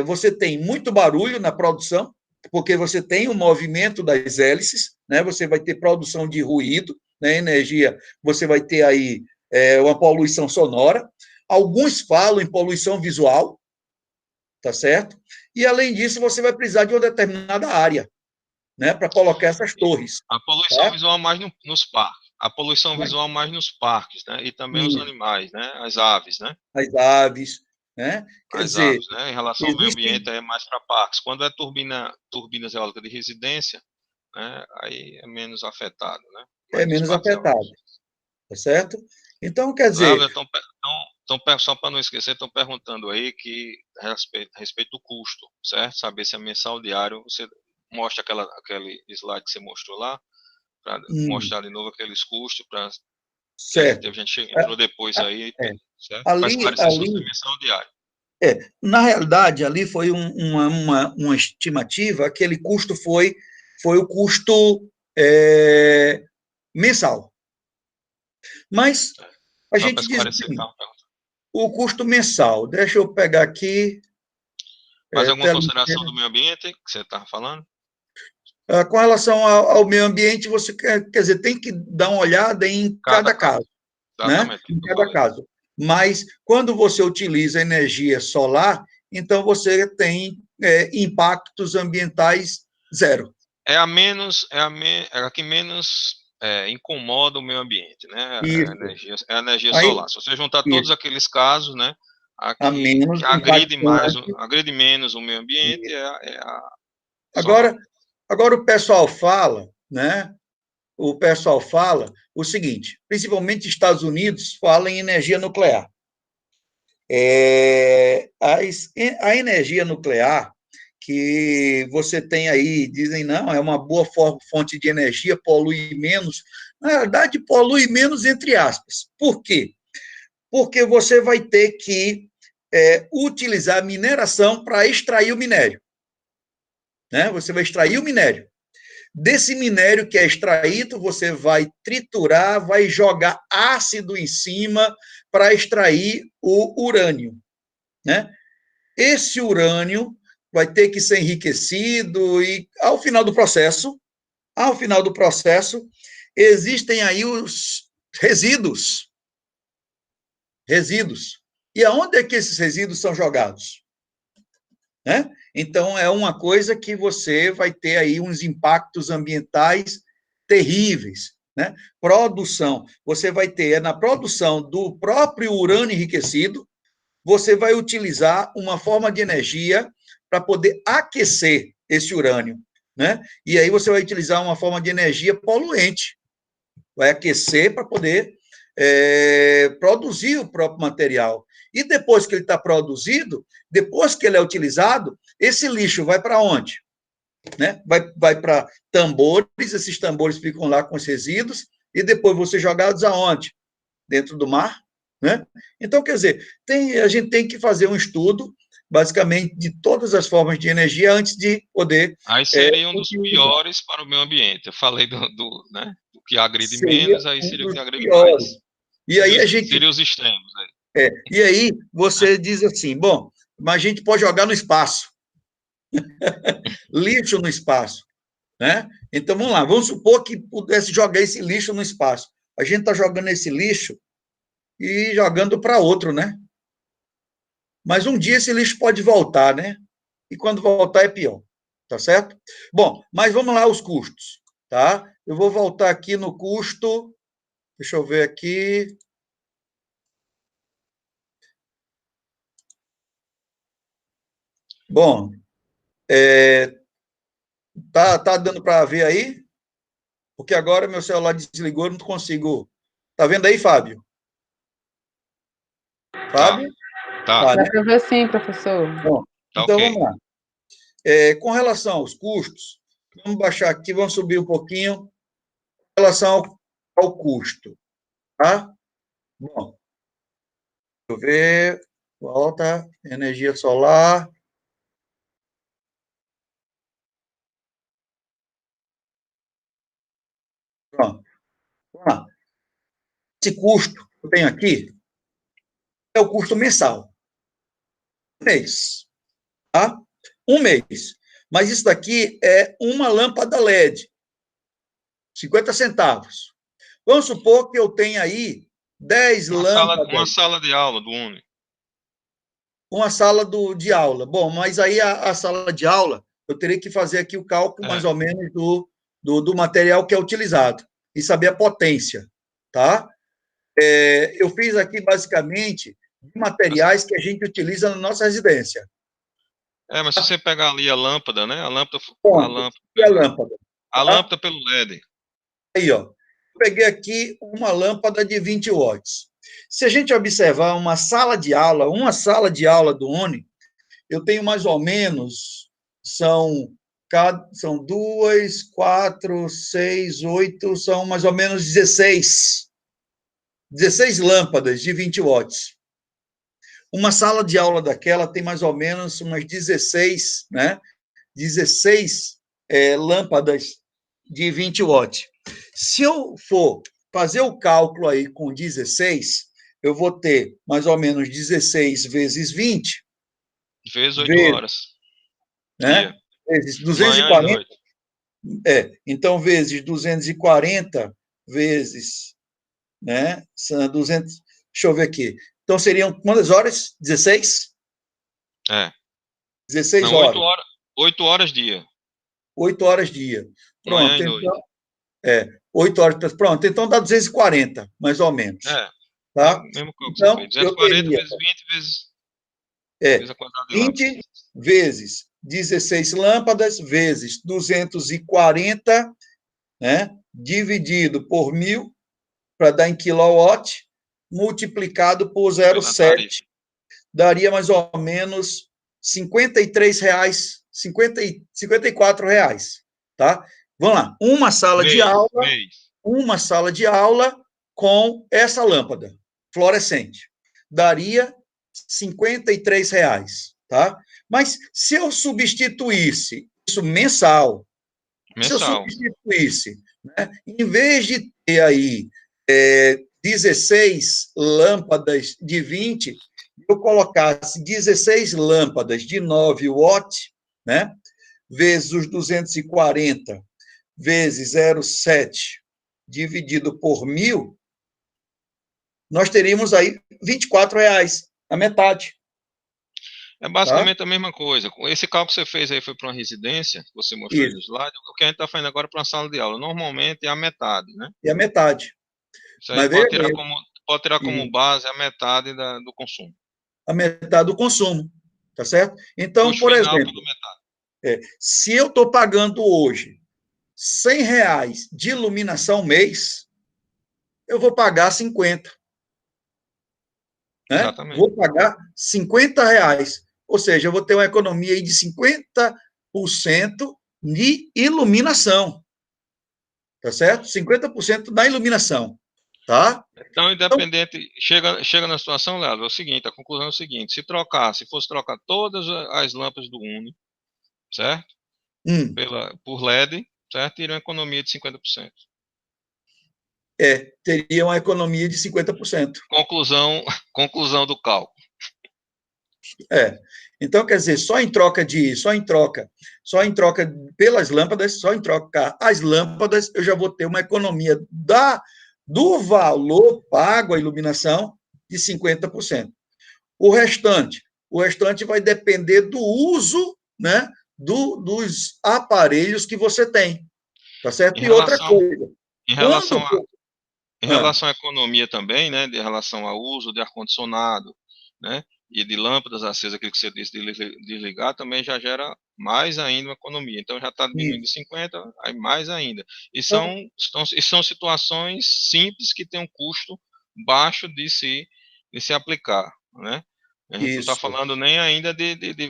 você tem muito barulho na produção, porque você tem o movimento das hélices, né? Você vai ter produção de ruído, né? Energia, você vai ter aí uma poluição sonora. Alguns falam em poluição visual, tá certo? E, além disso, você vai precisar de uma determinada área, né? Para colocar essas torres. A poluição Tá? visual mais nos parques. A poluição visual mais nos parques, né? E também os animais, né? As aves, né? As aves, né? Quer As dizer, aves, né? Em relação ao meio existem... ambiente, é mais para parques. Quando é turbinas eólicas de residência, né? Aí é menos afetado, né? É Mas nos menos parques afetado, eólicos. tá certo? Então, quer Cláudio, dizer, só para não esquecer, estão perguntando aí que a respeito do custo, certo? Saber se é mensal ou diário. Você mostra aquele slide que você mostrou lá, para mostrar de novo aqueles custos, para que certo. teve gente que entrou depois aí, É, certo? Para ali, esclarecer se você é ali, mensal ou diário. na realidade, ali foi uma estimativa, aquele custo foi o custo mensal. Mas a Só para gente diz esclarecer que assim, estava perguntando. o custo mensal, deixa eu pegar aqui, Mais alguma tela consideração do meio ambiente que você estava falando? com relação ao meio ambiente, você quer dizer, tem que dar uma olhada em Cada cada caso. caso, né? Exatamente, Em que eu cada falei. caso. Mas, quando você utiliza energia solar, então você tem impactos ambientais zero. É a que menos incomoda o meio ambiente, né? Isso. É a energia Aí, solar. Se você juntar todos isso. aqueles casos, né? A A que menos impactante. agride menos o meio ambiente é a solar. Agora, agora o pessoal fala, né? O pessoal fala o seguinte, principalmente Estados Unidos, fala em energia nuclear. A energia nuclear que você tem aí, dizem, não, é uma boa fonte de energia, polui menos. Na verdade, polui menos entre aspas. Por quê? Porque você vai ter que utilizar a mineração para extrair o minério. Né? Você vai extrair o minério. Desse minério que é extraído, você vai triturar, vai jogar ácido em cima para extrair o urânio. Né? Esse urânio vai ter que ser enriquecido e, ao final do processo, existem aí os resíduos. Resíduos. E aonde é que esses resíduos são jogados? Né? Então, é uma coisa que você vai ter aí uns impactos ambientais terríveis. Né? Produção. Você vai ter, na produção do próprio urânio enriquecido, você vai utilizar uma forma de energia para poder aquecer esse urânio. Né? E aí você vai utilizar uma forma de energia poluente. Vai aquecer para poder produzir o próprio material. E depois que ele está produzido, depois que ele é utilizado, esse lixo vai para onde? Né? Vai para tambores, esses tambores ficam lá com os resíduos, e depois vão ser jogados aonde? Dentro do mar. Né? Então, quer dizer, a gente tem que fazer um estudo, basicamente, de todas as formas de energia antes de poder Aí seria um dos utilizar. piores para o meio ambiente. Eu falei né, do que agride Seria menos, aí um seria o dos que agride piores. mais. E aí a gente Seria os extremos. Aí. E aí você diz assim, bom, mas a gente pode jogar no espaço, lixo no espaço, né? Então, vamos lá, vamos supor que pudesse jogar esse lixo no espaço. A gente está jogando esse lixo e jogando para outro, né? Mas um dia esse lixo pode voltar, né? E quando voltar é pior, tá certo? Bom, mas vamos lá os custos, tá? Eu vou voltar aqui no custo, deixa eu ver aqui. Bom, Tá dando para ver aí? Porque agora meu celular desligou, eu não consigo. Tá vendo aí, Fábio? Fábio? Tá. Dá Né? para ver sim, professor. Bom, Tá então ok. vamos lá. Com relação aos custos, vamos baixar aqui, vamos subir um pouquinho em relação ao custo, tá? Bom, deixa eu ver, volta, energia solar. Pronto, vamos lá. Esse custo que eu tenho aqui é o custo mensal. Um mês, tá? Um mês. Mas isso daqui é uma lâmpada LED, 50 centavos. Vamos supor que eu tenha aí 10 lâmpadas. Uma sala de aula do Uni. Uma sala de aula. Bom, mas aí a sala de aula, eu teria que fazer aqui o cálculo mais ou menos do material que é utilizado e saber a potência, tá? Eu fiz aqui, basicamente, materiais que a gente utiliza na nossa residência. Mas se você pegar ali a lâmpada, né? Ponto. E a lâmpada? A Tá? lâmpada pelo LED. Aí, ó. Eu peguei aqui uma lâmpada de 20 watts. Se a gente observar uma sala de aula do Uni, eu tenho mais ou menos, são 2, 4, 6, 8, são mais ou menos 16 lâmpadas de 20 watts. Uma sala de aula daquela tem mais ou menos umas 16, né? 16 lâmpadas de 20 watts. Se eu for fazer o cálculo aí com 16, eu vou ter mais ou menos 16 vezes 20. Vezes 8 horas. Né? Vezes Manhã e 240. noite. Então, vezes 240, vezes, né? São 200, deixa eu ver aqui. Então, seriam quantas horas? 16? 16 Não, horas. 8 horas dia. 8 horas dia. Manhã Pronto, e noite. então, 8 horas. Pronto, então dá 240, mais ou menos. Tá? Mesmo que você Então, fez. eu 240 teria vezes 20 vezes a quantidade de lâmpadas. 20 vezes 16 lâmpadas, vezes 240, né? Dividido por 1.000, para dar em quilowatt, multiplicado por 0,7, daria mais ou menos R$ 54, tá? Vamos lá, uma sala de aula com essa lâmpada fluorescente, daria R$ 53, tá? Mas se eu substituísse isso mensal, se eu substituísse, né, em vez de ter aí 16 lâmpadas de 20, eu colocasse 16 lâmpadas de 9 watts, né, vezes os 240, vezes 0,7, dividido por 1.000, nós teríamos aí R$ 24, a metade. É basicamente a mesma coisa. Esse cálculo que você fez aí foi para uma residência, que você mostrou no slide. O que a gente está fazendo agora é para uma sala de aula. Normalmente é a metade, né? É a metade. Isso aí pode tirar como base a metade do consumo. A metade do consumo, tá certo? Então, por exemplo, se eu estou pagando hoje R$ 100 de iluminação mês, eu vou pagar 50. Né? Exatamente. Vou pagar R$ 50. Ou seja, eu vou ter uma economia aí de 50% de iluminação. Tá certo? 50% da iluminação. Tá? Então, independente, chega na situação, Leandro, é o seguinte, a conclusão é o seguinte, se fosse trocar todas as lâmpadas do Uni, certo? Por LED, certo? Teria uma economia de 50%. Teria uma economia de 50%. Conclusão do cálculo. Então, quer dizer, só em troca pelas lâmpadas, só em trocar as lâmpadas, eu já vou ter uma economia do valor pago à iluminação de 50%. O restante vai depender do uso, né, dos aparelhos que você tem, tá certo? E outra coisa, em relação à economia também, né, em relação ao uso de ar-condicionado, né, e de lâmpadas acesas, aquilo que você disse de desligar, também já gera mais ainda uma economia. Então já está diminuindo 50, aí mais ainda. E são situações simples que têm um custo baixo de se aplicar, né? A gente não está falando nem ainda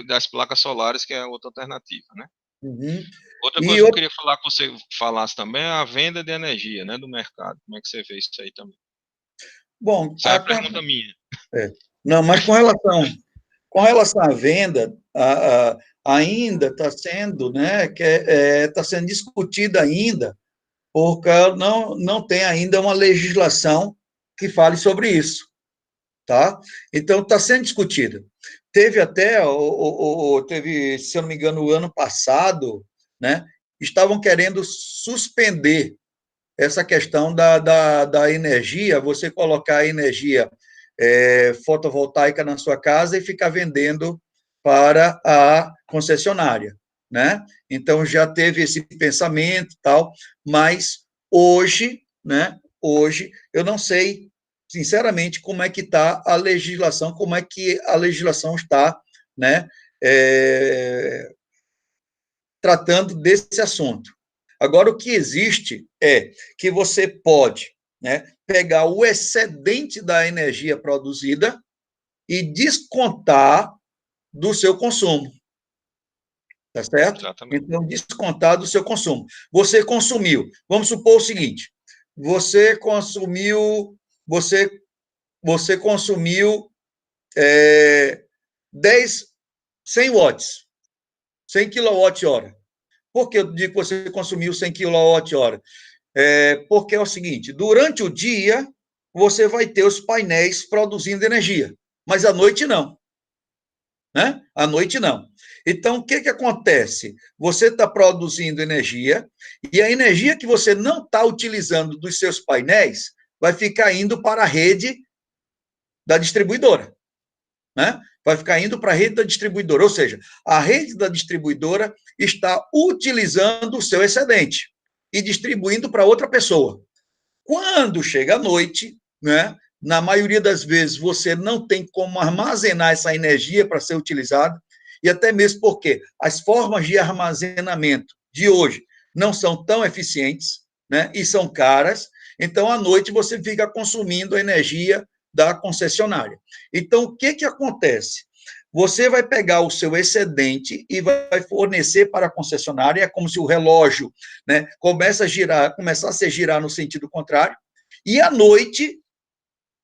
das placas solares, que é outra alternativa, né? Uhum. Outra coisa que eu queria falar que você falasse também é a venda de energia, né, do mercado. Como é que você vê isso aí também? Bom, Essa é a pergunta minha. Não, mas com relação à venda, ainda está sendo, né, está sendo discutida ainda, porque não tem ainda uma legislação que fale sobre isso, tá? Então, está sendo discutida. Teve até, se eu não me engano, o ano passado, né, estavam querendo suspender essa questão da energia, você colocar a energia fotovoltaica na sua casa e ficar vendendo para a concessionária, né? Então, já teve esse pensamento e tal, mas hoje, né, hoje, eu não sei, sinceramente, como é que está a legislação, como é que a legislação está, né, tratando desse assunto. Agora, o que existe é que você pode, né, pegar o excedente da energia produzida e descontar do seu consumo. Tá certo? Exatamente. Então, descontar do seu consumo. Você consumiu, vamos supor o seguinte, você consumiu 100 watts, 100 kWh. Por que eu digo que você consumiu 100 kWh? Porque é o seguinte, durante o dia, você vai ter os painéis produzindo energia, mas à noite não. Né? À noite não. Então, o que acontece? Você está produzindo energia, e a energia que você não está utilizando dos seus painéis vai ficar indo para a rede da distribuidora. Né? Vai ficar indo para a rede da distribuidora, ou seja, a rede da distribuidora está utilizando o seu excedente e distribuindo para outra pessoa. Quando chega a noite, né, na maioria das vezes você não tem como armazenar essa energia para ser utilizada, e até mesmo porque as formas de armazenamento de hoje não são tão eficientes, né, e são caras, então à noite você fica consumindo a energia da concessionária. Então, o que acontece? Você vai pegar o seu excedente e vai fornecer para a concessionária, é como se o relógio, né, começasse a girar no sentido contrário, e à noite,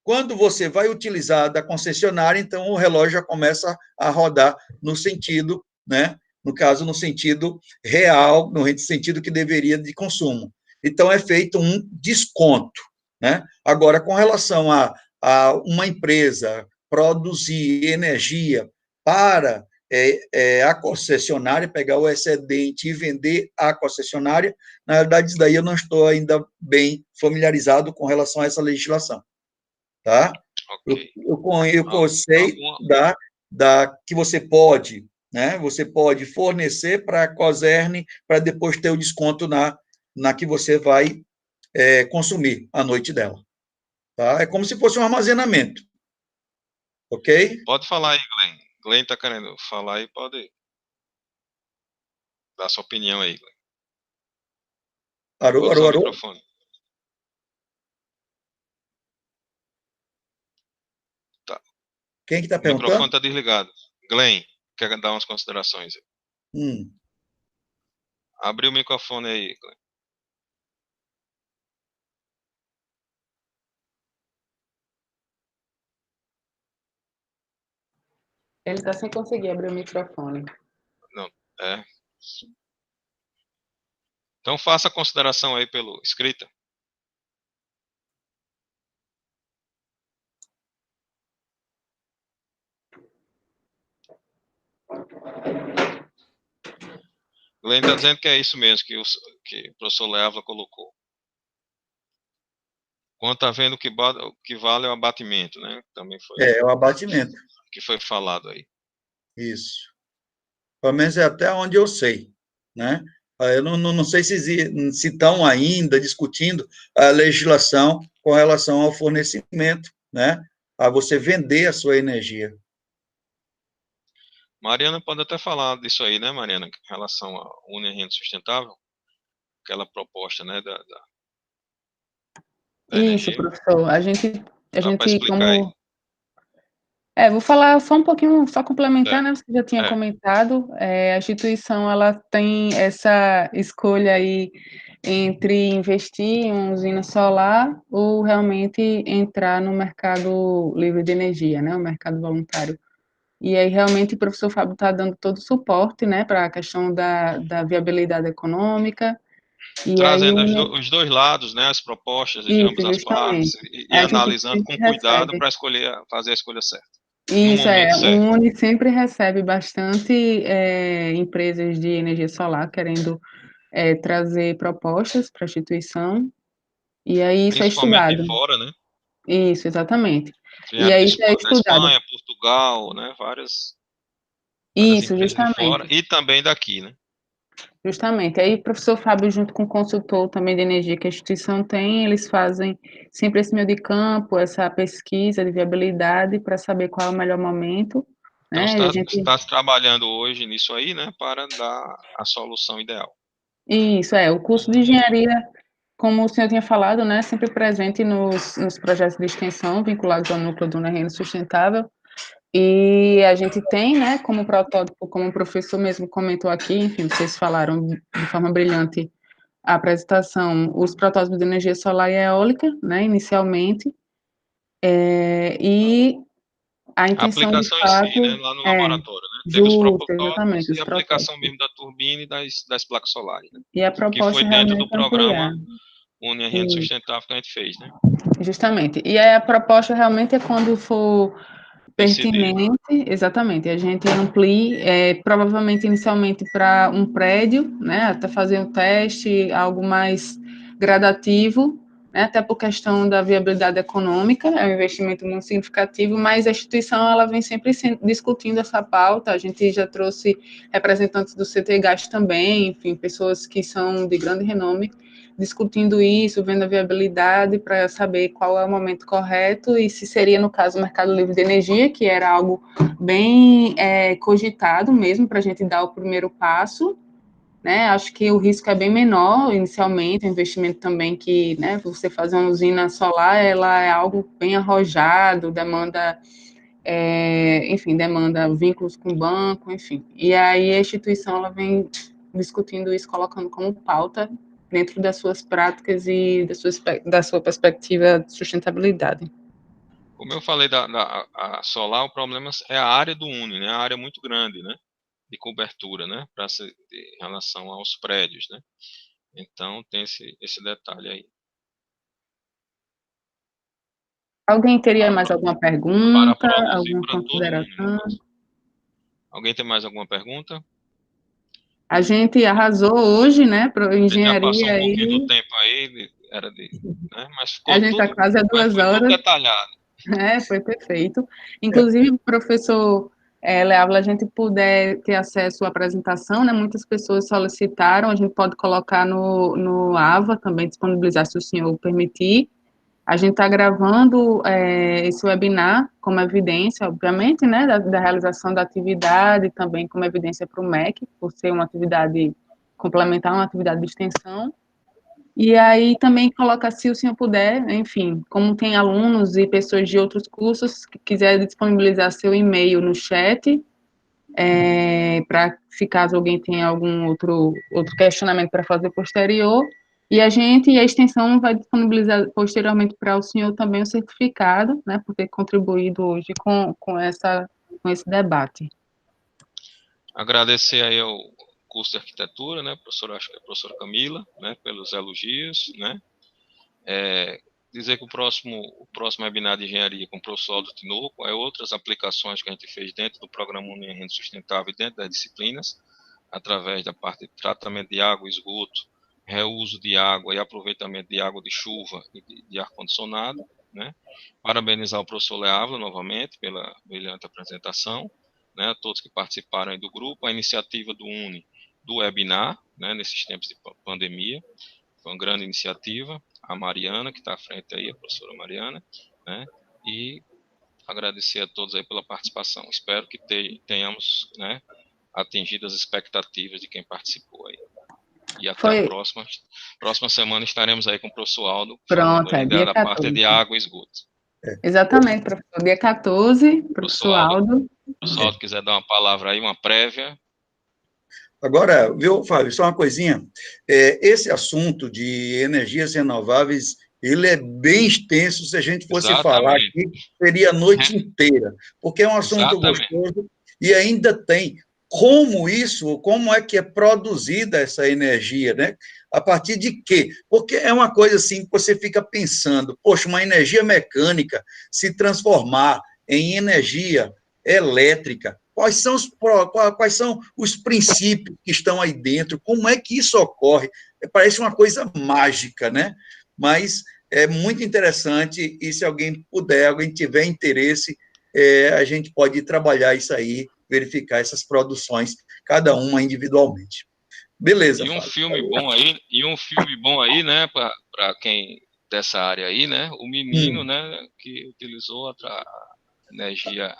quando você vai utilizar da concessionária, então o relógio já começa a rodar no sentido, né, no caso, no sentido real, no sentido que deveria de consumo. Então, é feito um desconto. Né? Agora, com relação a uma empresa produzir energia para a concessionária, pegar o excedente e vender à concessionária, na realidade, isso daí eu não estou ainda bem familiarizado com relação a essa legislação. Tá? Okay. Eu sei que você pode, né? Você pode fornecer para a Cosern para depois ter o desconto na que você vai consumir à noite dela. Tá? É como se fosse um armazenamento. Ok? Pode falar aí, Glenn. Glenn está querendo falar aí, pode dar sua opinião aí, Glenn. Pode usar o microfone. Tá. Quem que está perguntando? O microfone está desligado. Glenn, quer dar umas considerações? Abriu o microfone aí, Glenn. Ele está sem conseguir abrir o microfone. Não, Então, faça a consideração aí pelo escrita. Glenn está dizendo que é isso mesmo que o professor Leávila colocou. Quando está vendo que vale é o abatimento, né? Também foi. É o abatimento. Que foi falado aí. Isso. Pelo menos é até onde eu sei, né? Eu não sei se estão ainda discutindo a legislação com relação ao fornecimento, né? A você vender a sua energia. Mariana pode até falar disso aí, né, Mariana, em relação à Uni Renda Sustentável, aquela proposta, né, da Isso, energia. professor. A Dá para gente, explicar aí? como vou falar só um pouquinho, só complementar, É, né? Você já tinha é. comentado, a instituição ela tem essa escolha aí entre investir em uma usina solar ou realmente entrar no mercado livre de energia, né? O mercado voluntário. E aí realmente o professor Fábio está dando todo o suporte, né, para a questão da viabilidade econômica. E aí Trazendo os dois lados, né, as propostas de isso, ambas as partes justamente. e A gente analisando com sempre cuidado recebe. para escolher, fazer a escolha certa, no Isso momento o certo. Uni sempre recebe bastante empresas de energia solar querendo trazer propostas para a instituição, e aí isso é Principalmente de estudado. fora, né? Isso, exatamente. E Vieram aí isso é da estudado. Espanha, Portugal, né? Várias Isso, empresas de fora justamente. e também daqui, né? Justamente. Aí o professor Fábio, junto com o consultor também de energia que a instituição tem, eles fazem sempre esse meio de campo, essa pesquisa de viabilidade para saber qual é o melhor momento, Então né? E a gente está trabalhando hoje nisso aí, né? Para dar a solução ideal. Isso, o curso de engenharia, como o senhor tinha falado, né, sempre presente nos projetos de extensão vinculados ao núcleo do Renda Sustentável, e a gente tem, né, como protótipo, como o professor mesmo comentou aqui, enfim, vocês falaram de forma brilhante a apresentação, os protótipos de energia solar e eólica, né, inicialmente, e a A intenção de aplicação em si, né? fato Lá no é laboratório, né? Teve os justo, protótipos exatamente, e os a aplicação protótipos. mesmo da turbina e das placas solares, né? E a Que foi proposta dentro do realmente é ampliar. programa Uni Renda Sustentável que a gente fez, né? Justamente. E aí a proposta realmente é quando for Decidir. pertinente, exatamente, a gente amplie, provavelmente inicialmente para um prédio, né, até fazer um teste, algo mais gradativo, né, até por questão da viabilidade econômica, é um investimento muito significativo, mas a instituição ela vem sempre discutindo essa pauta, a gente já trouxe representantes do CTGAS também, enfim, pessoas que são de grande renome, discutindo isso, vendo a viabilidade para saber qual é o momento correto e se seria, no caso, o mercado livre de energia, que era algo bem cogitado mesmo para a gente dar o primeiro passo, né? Acho que o risco é bem menor inicialmente, o investimento também que, né, você fazer uma usina solar, ela é algo bem arrojado, demanda, enfim, demanda vínculos com o banco, enfim. E aí a instituição, ela vem discutindo isso, colocando como pauta dentro das suas práticas e da sua perspectiva de sustentabilidade. Como eu falei a solar, o problema é a área do Uni, né? A área é muito grande, né? De cobertura, né? Em relação aos prédios, né? Então tem esse detalhe aí. Alguém teria mais alguma Para pergunta, produzir alguma para todo mundo, no consideração? caso. Alguém tem mais alguma pergunta? A gente arrasou hoje, né, para A gente já passou engenharia um pouquinho do aí, tempo aí, né? a gente está quase a Mas 2 foi tudo horas, detalhado. foi perfeito. Inclusive, professor Leávila, a gente puder ter acesso à apresentação, né, muitas pessoas solicitaram, a gente pode colocar no AVA também, disponibilizar, se o senhor permitir. A gente está gravando esse webinar como evidência, obviamente, né, da realização da atividade, também como evidência para o MEC, por ser uma atividade complementar, uma atividade de extensão. E aí também coloca, se o senhor puder, enfim, como tem alunos e pessoas de outros cursos que quiserem disponibilizar seu e-mail no chat, para se caso alguém tenha algum outro questionamento para fazer posterior, e a extensão vai disponibilizar posteriormente para o senhor também o certificado, né, por ter contribuído hoje com esse debate. Agradecer aí ao curso de arquitetura, né, professora, acho que é a professora Camila, né, pelos elogios, né. Dizer que o próximo webinar de engenharia com o professor Aldo Tinoco é outras aplicações que a gente fez dentro do programa Uni Renda Sustentável e dentro das disciplinas, através da parte de tratamento de água, esgoto, reuso de água e aproveitamento de água de chuva e de ar-condicionado, né. Parabenizar o professor Leávila novamente pela brilhante apresentação, né, a todos que participaram aí do grupo, a iniciativa do Uni, do webinar, né, nesses tempos de pandemia, foi uma grande iniciativa, a Mariana, que está à frente aí, a professora Mariana, né, e agradecer a todos aí pela participação. Espero que tenhamos, né, atingido as expectativas de quem participou aí. E até a próxima semana estaremos aí com o professor Aldo, falando aí da parte de água e esgoto. Exatamente, professor. Dia 14, professor Aldo. Se o professor Aldo quiser dar uma palavra aí, uma prévia. Agora, viu, Fábio, só uma coisinha. Esse assunto de energias renováveis, ele é bem extenso. Se a gente fosse falar aqui, seria a noite inteira, porque é um assunto gostoso e ainda tem como é que é produzida essa energia, né? A partir de quê? Porque é uma coisa assim que você fica pensando, poxa, uma energia mecânica se transformar em energia elétrica, quais são os princípios que estão aí dentro, como é que isso ocorre? Parece uma coisa mágica, né? Mas é muito interessante, e se alguém tiver interesse, a gente pode trabalhar isso aí, verificar essas produções, cada uma individualmente. Beleza. E um filme bom aí, né, para quem dessa área aí, né, o menino, né, que utilizou a energia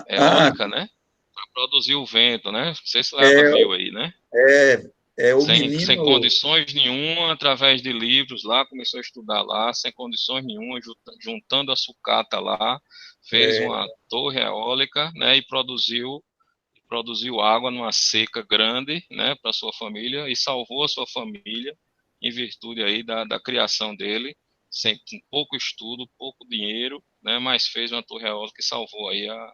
eólica, né, para produzir o vento, né, não sei se você viu aí, né. Sem condições nenhuma, através de livros lá, começou a estudar lá, sem condições nenhuma, juntando a sucata lá, fez uma torre eólica, né, e produziu água numa seca grande, né, para sua família, e salvou a sua família, em virtude aí da criação dele, com pouco estudo, pouco dinheiro, né, mas fez uma torre eólica que salvou aí a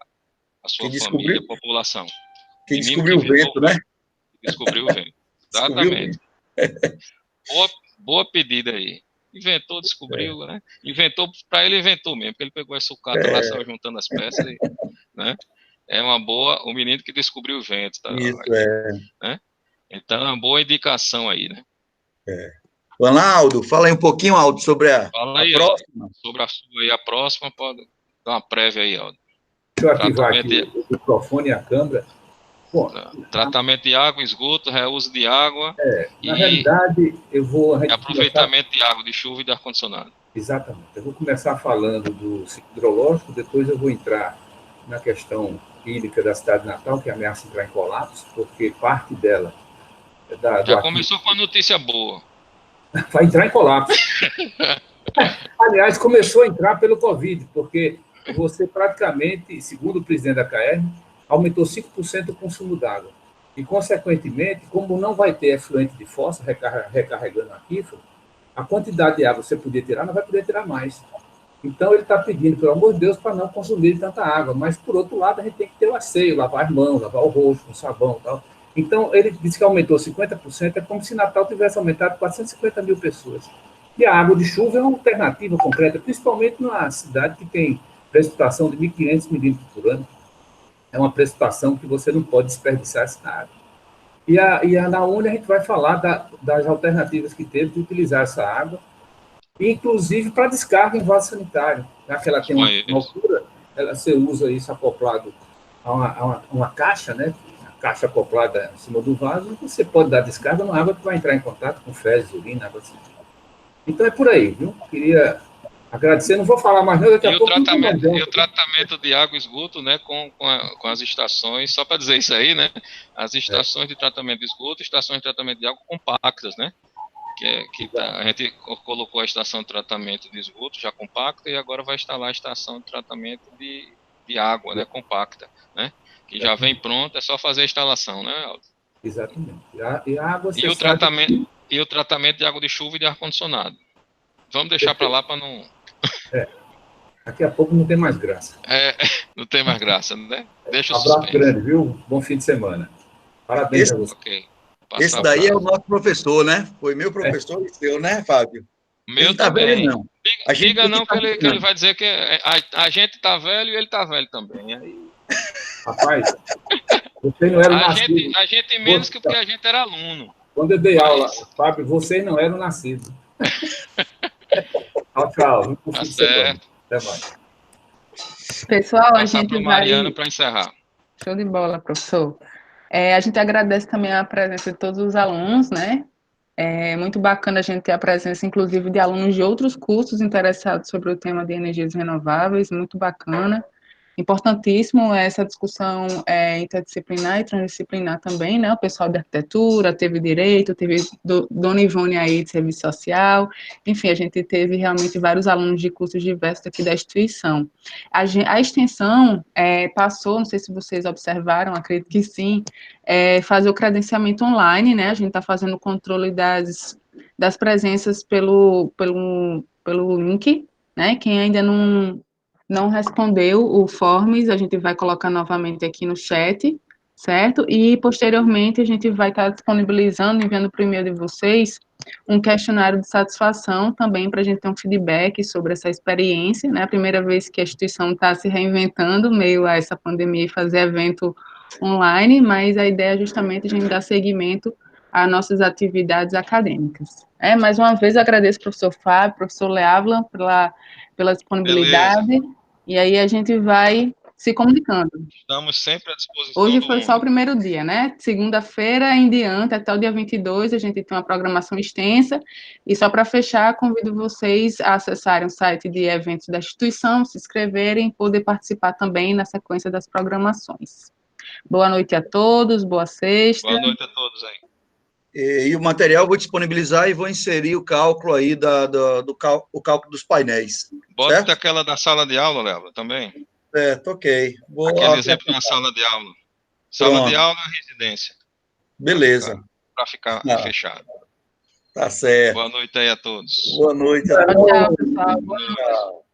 sua família, a população. Quem descobriu o vento, né? Descobriu o vento. Exatamente. Boa pedida aí. Inventou, descobriu, né? Para ele inventou mesmo, porque ele pegou a sucata lá, saiu juntando as peças, né? É uma boa, o menino que descobriu o vento, tá? Isso, né? Então, é uma boa indicação aí, né? Aldo, fala aí um pouquinho, Aldo, sobre a próxima. Aldo, sobre a sua aí, a próxima, pode dar uma prévia aí, Aldo. Deixa eu ativar aqui o microfone e a câmera. Bom, tratamento de água, esgoto, reuso de água. Na realidade, eu vou... aproveitamento de água de chuva e de ar-condicionado. Exatamente. Eu vou começar falando do ciclo hidrológico, depois eu vou entrar na questão hídrica da cidade de Natal, que ameaça entrar em colapso, porque parte dela... Já começou com a notícia boa. Vai entrar em colapso. Aliás, começou a entrar pelo Covid, porque você praticamente, segundo o presidente da CAERN, aumentou 5% o consumo d'água. E, consequentemente, como não vai ter efluente de fossa recarregando aquífero, a quantidade de água que você podia tirar, não vai poder tirar mais. Então, ele está pedindo, pelo amor de Deus, para não consumir tanta água. Mas, por outro lado, a gente tem que ter o asseio, lavar as mãos, lavar o rosto com sabão e tal. Então, ele disse que aumentou 50%, é como se Natal tivesse aumentado 450 mil pessoas. E a água de chuva é uma alternativa concreta, principalmente numa cidade que tem precipitação de 1.500 milímetros por ano. É uma precipitação que você não pode desperdiçar essa água. E na UNE a gente vai falar das alternativas que teve de utilizar essa água, inclusive para descarga em vaso sanitário. Já que ela tem uma altura, você usa isso acoplado a uma caixa, né? A caixa acoplada em cima do vaso, e você pode dar descarga numa água que vai entrar em contato com fezes, urina, água assim. Então é por aí, viu? Queria agradecer, não vou falar mais nada, daqui a pouco... E o tratamento de água e esgoto, né, com as estações, só para dizer isso aí, né, as estações de tratamento de esgoto, estações de tratamento de água compactas, né, a gente colocou a estação de tratamento de esgoto já compacta e agora vai instalar a estação de tratamento de água, né, compacta, né, que já vem pronta, é só fazer a instalação, né, Aldo? Exatamente. E a água... E o tratamento de água de chuva e de ar-condicionado. Vamos deixar para lá para não... Daqui a pouco não tem mais graça. Não tem mais graça, né? Deixa o abraço grande, viu? Bom fim de semana. Parabéns a você. Okay. Esse daí é o nosso professor, né? Foi meu professor e seu, né, Fábio? Meu tá também. Velho, não. Diga não que ele vai dizer que a gente tá velho e ele tá velho também. Aí... Rapaz, você não era nascido. A gente menos que porque a gente era aluno. Quando eu dei aula, Fábio, vocês não eram nascidos. Tchau. Tá certo. Até mais. Pessoal, a gente vai... Mariana para encerrar. Show de bola, professor. A gente agradece também a presença de todos os alunos, né? É muito bacana a gente ter a presença, inclusive, de alunos de outros cursos interessados sobre o tema de energias renováveis, muito bacana. importantíssimo essa discussão interdisciplinar e transdisciplinar também, né, o pessoal da arquitetura, teve direito, teve Dona Ivone aí de serviço social, enfim, a gente teve realmente vários alunos de cursos diversos aqui da instituição. A extensão passou, não sei se vocês observaram, acredito que sim, fazer o credenciamento online, né, a gente está fazendo o controle das presenças pelo link, né, quem ainda não respondeu o Forms, a gente vai colocar novamente aqui no chat, certo? E, posteriormente, a gente vai estar disponibilizando, enviando para o e-mail de vocês, um questionário de satisfação também, para a gente ter um feedback sobre essa experiência, né? A primeira vez que a instituição está se reinventando, meio a essa pandemia, e fazer evento online, mas a ideia é justamente a gente dar seguimento às nossas atividades acadêmicas. Mais uma vez, agradeço ao professor Fábio, professor Leávila, pela disponibilidade. Beleza. E aí a gente vai se comunicando. Estamos sempre à disposição. Hoje foi só o primeiro dia, né? Segunda-feira em diante, até o dia 22, a gente tem uma programação extensa. E só para fechar, convido vocês a acessarem o site de eventos da instituição, se inscreverem e poder participar também na sequência das programações. Boa noite a todos, boa sexta. Boa noite a todos aí. E o material eu vou disponibilizar e vou inserir o cálculo aí o cálculo dos painéis. Bota certo? aquela da sala de aula, Léo, também. Certo, ok. Aquele exemplo na sala de aula. Sala de aula e residência. Beleza. Para ficar fechado. Tá certo. Boa noite aí a todos. Boa noite a todos. Tchau, pessoal. Boa noite.